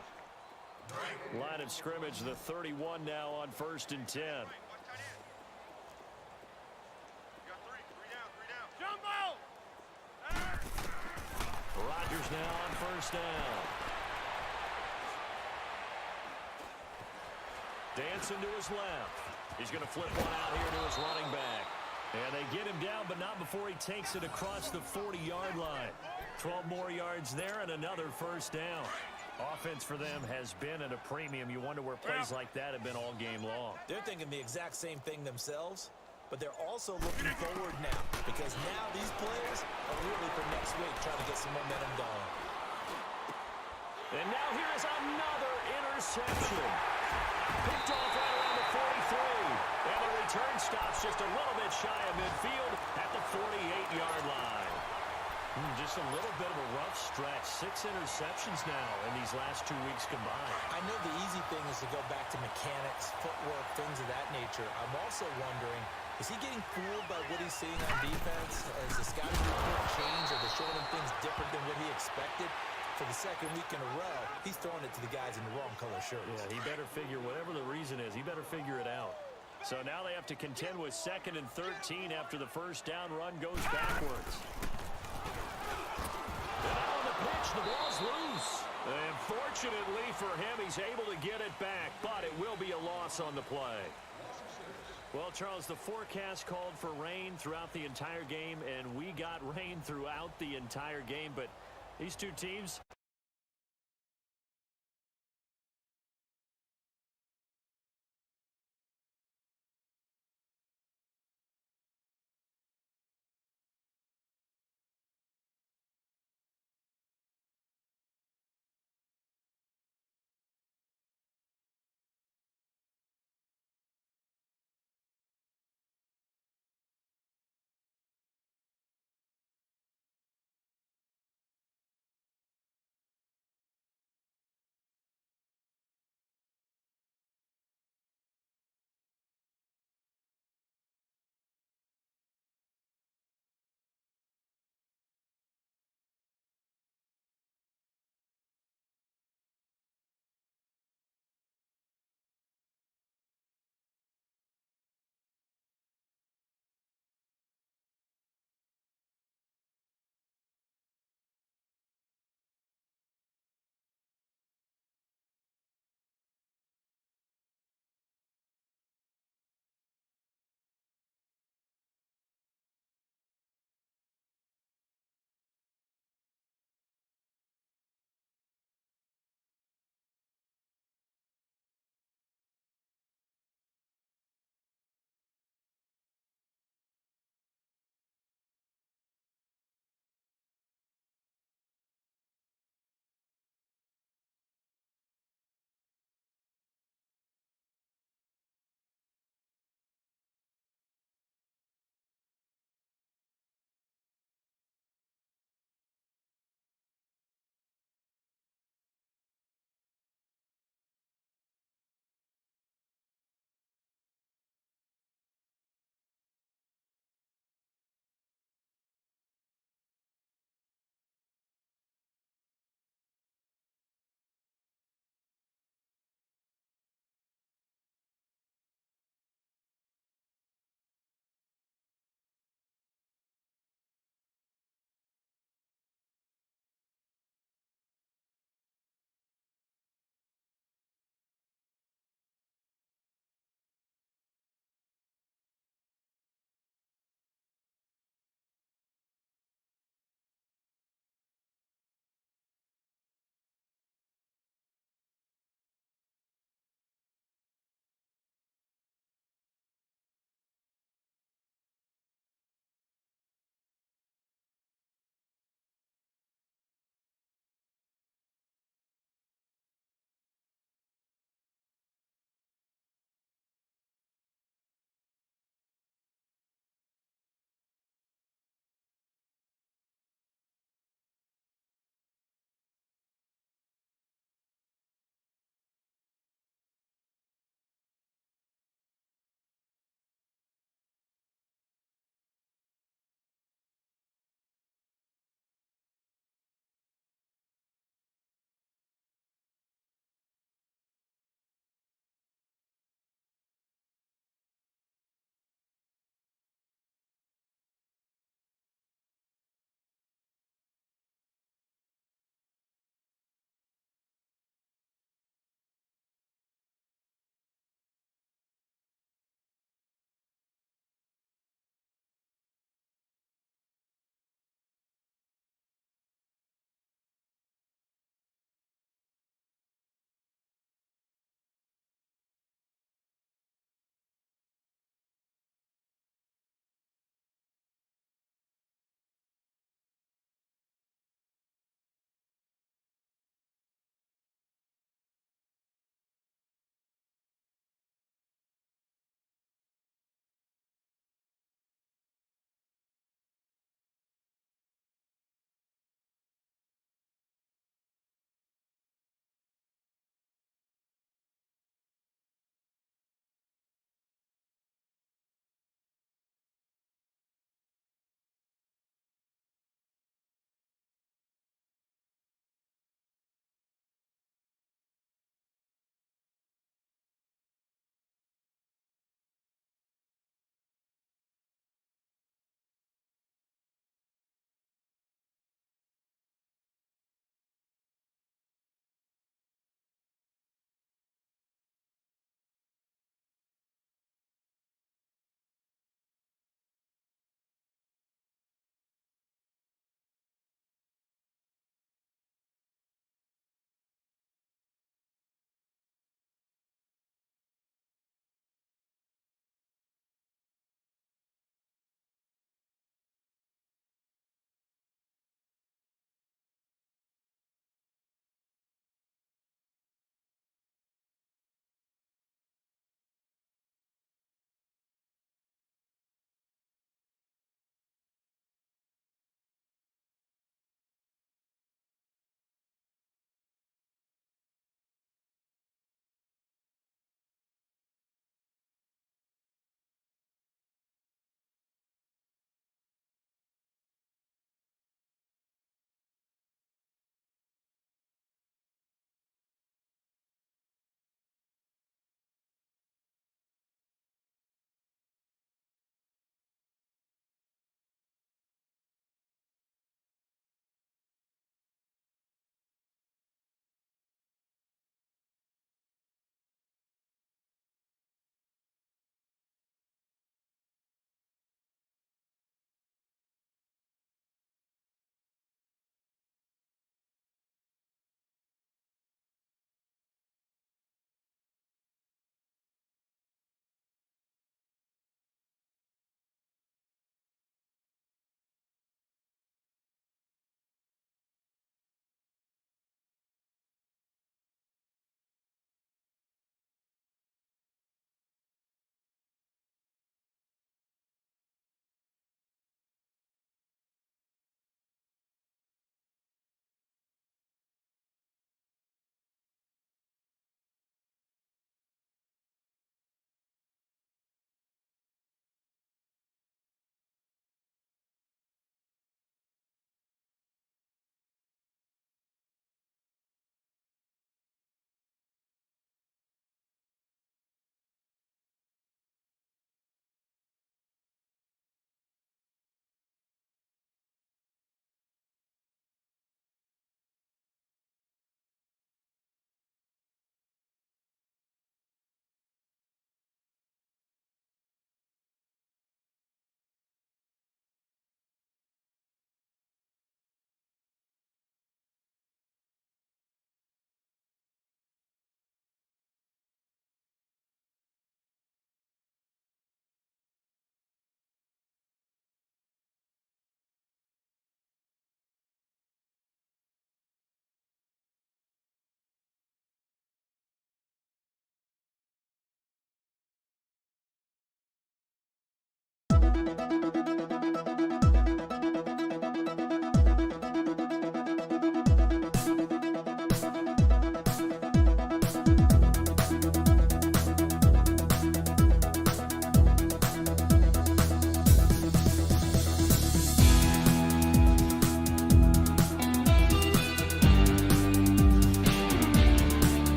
Line of scrimmage, the 31 now on 1st and 10. Rodgers now on 1st down. Dancing to his left. He's going to flip one out here to his running back. And they get him down, but not before he takes it across the 40-yard line. 12 more yards there and another first down. Offense for them has been at a premium. You wonder where plays like that have been all game long. They're thinking the exact same thing themselves, but they're also looking forward now, because now these players are really for next week trying to get some momentum going. And now here is another interception. Picked off right around the 43. And the return stops just a little bit shy of midfield at the 48-yard line. Just a little bit of a rough stretch. 6 interceptions now in these last 2 weeks combined. I know the easy thing is to go back to mechanics, footwork, things of that nature. I'm also wondering, is he getting fooled by what he's seeing on defense? Has the scouting report changed? Are they showing him things different than what he expected? For the 2nd week in a row, he's throwing it to the guys in the wrong color shirts. Yeah, he better figure, whatever the reason is, he better figure it out. So now they have to contend with 2nd and 13 after the first down run goes backwards. And now on the pitch, the ball's loose. And fortunately for him, he's able to get it back, but it will be a loss on the play. Well, Charles, the forecast called for rain throughout the entire game, and we got rain throughout the entire game. But these two teams,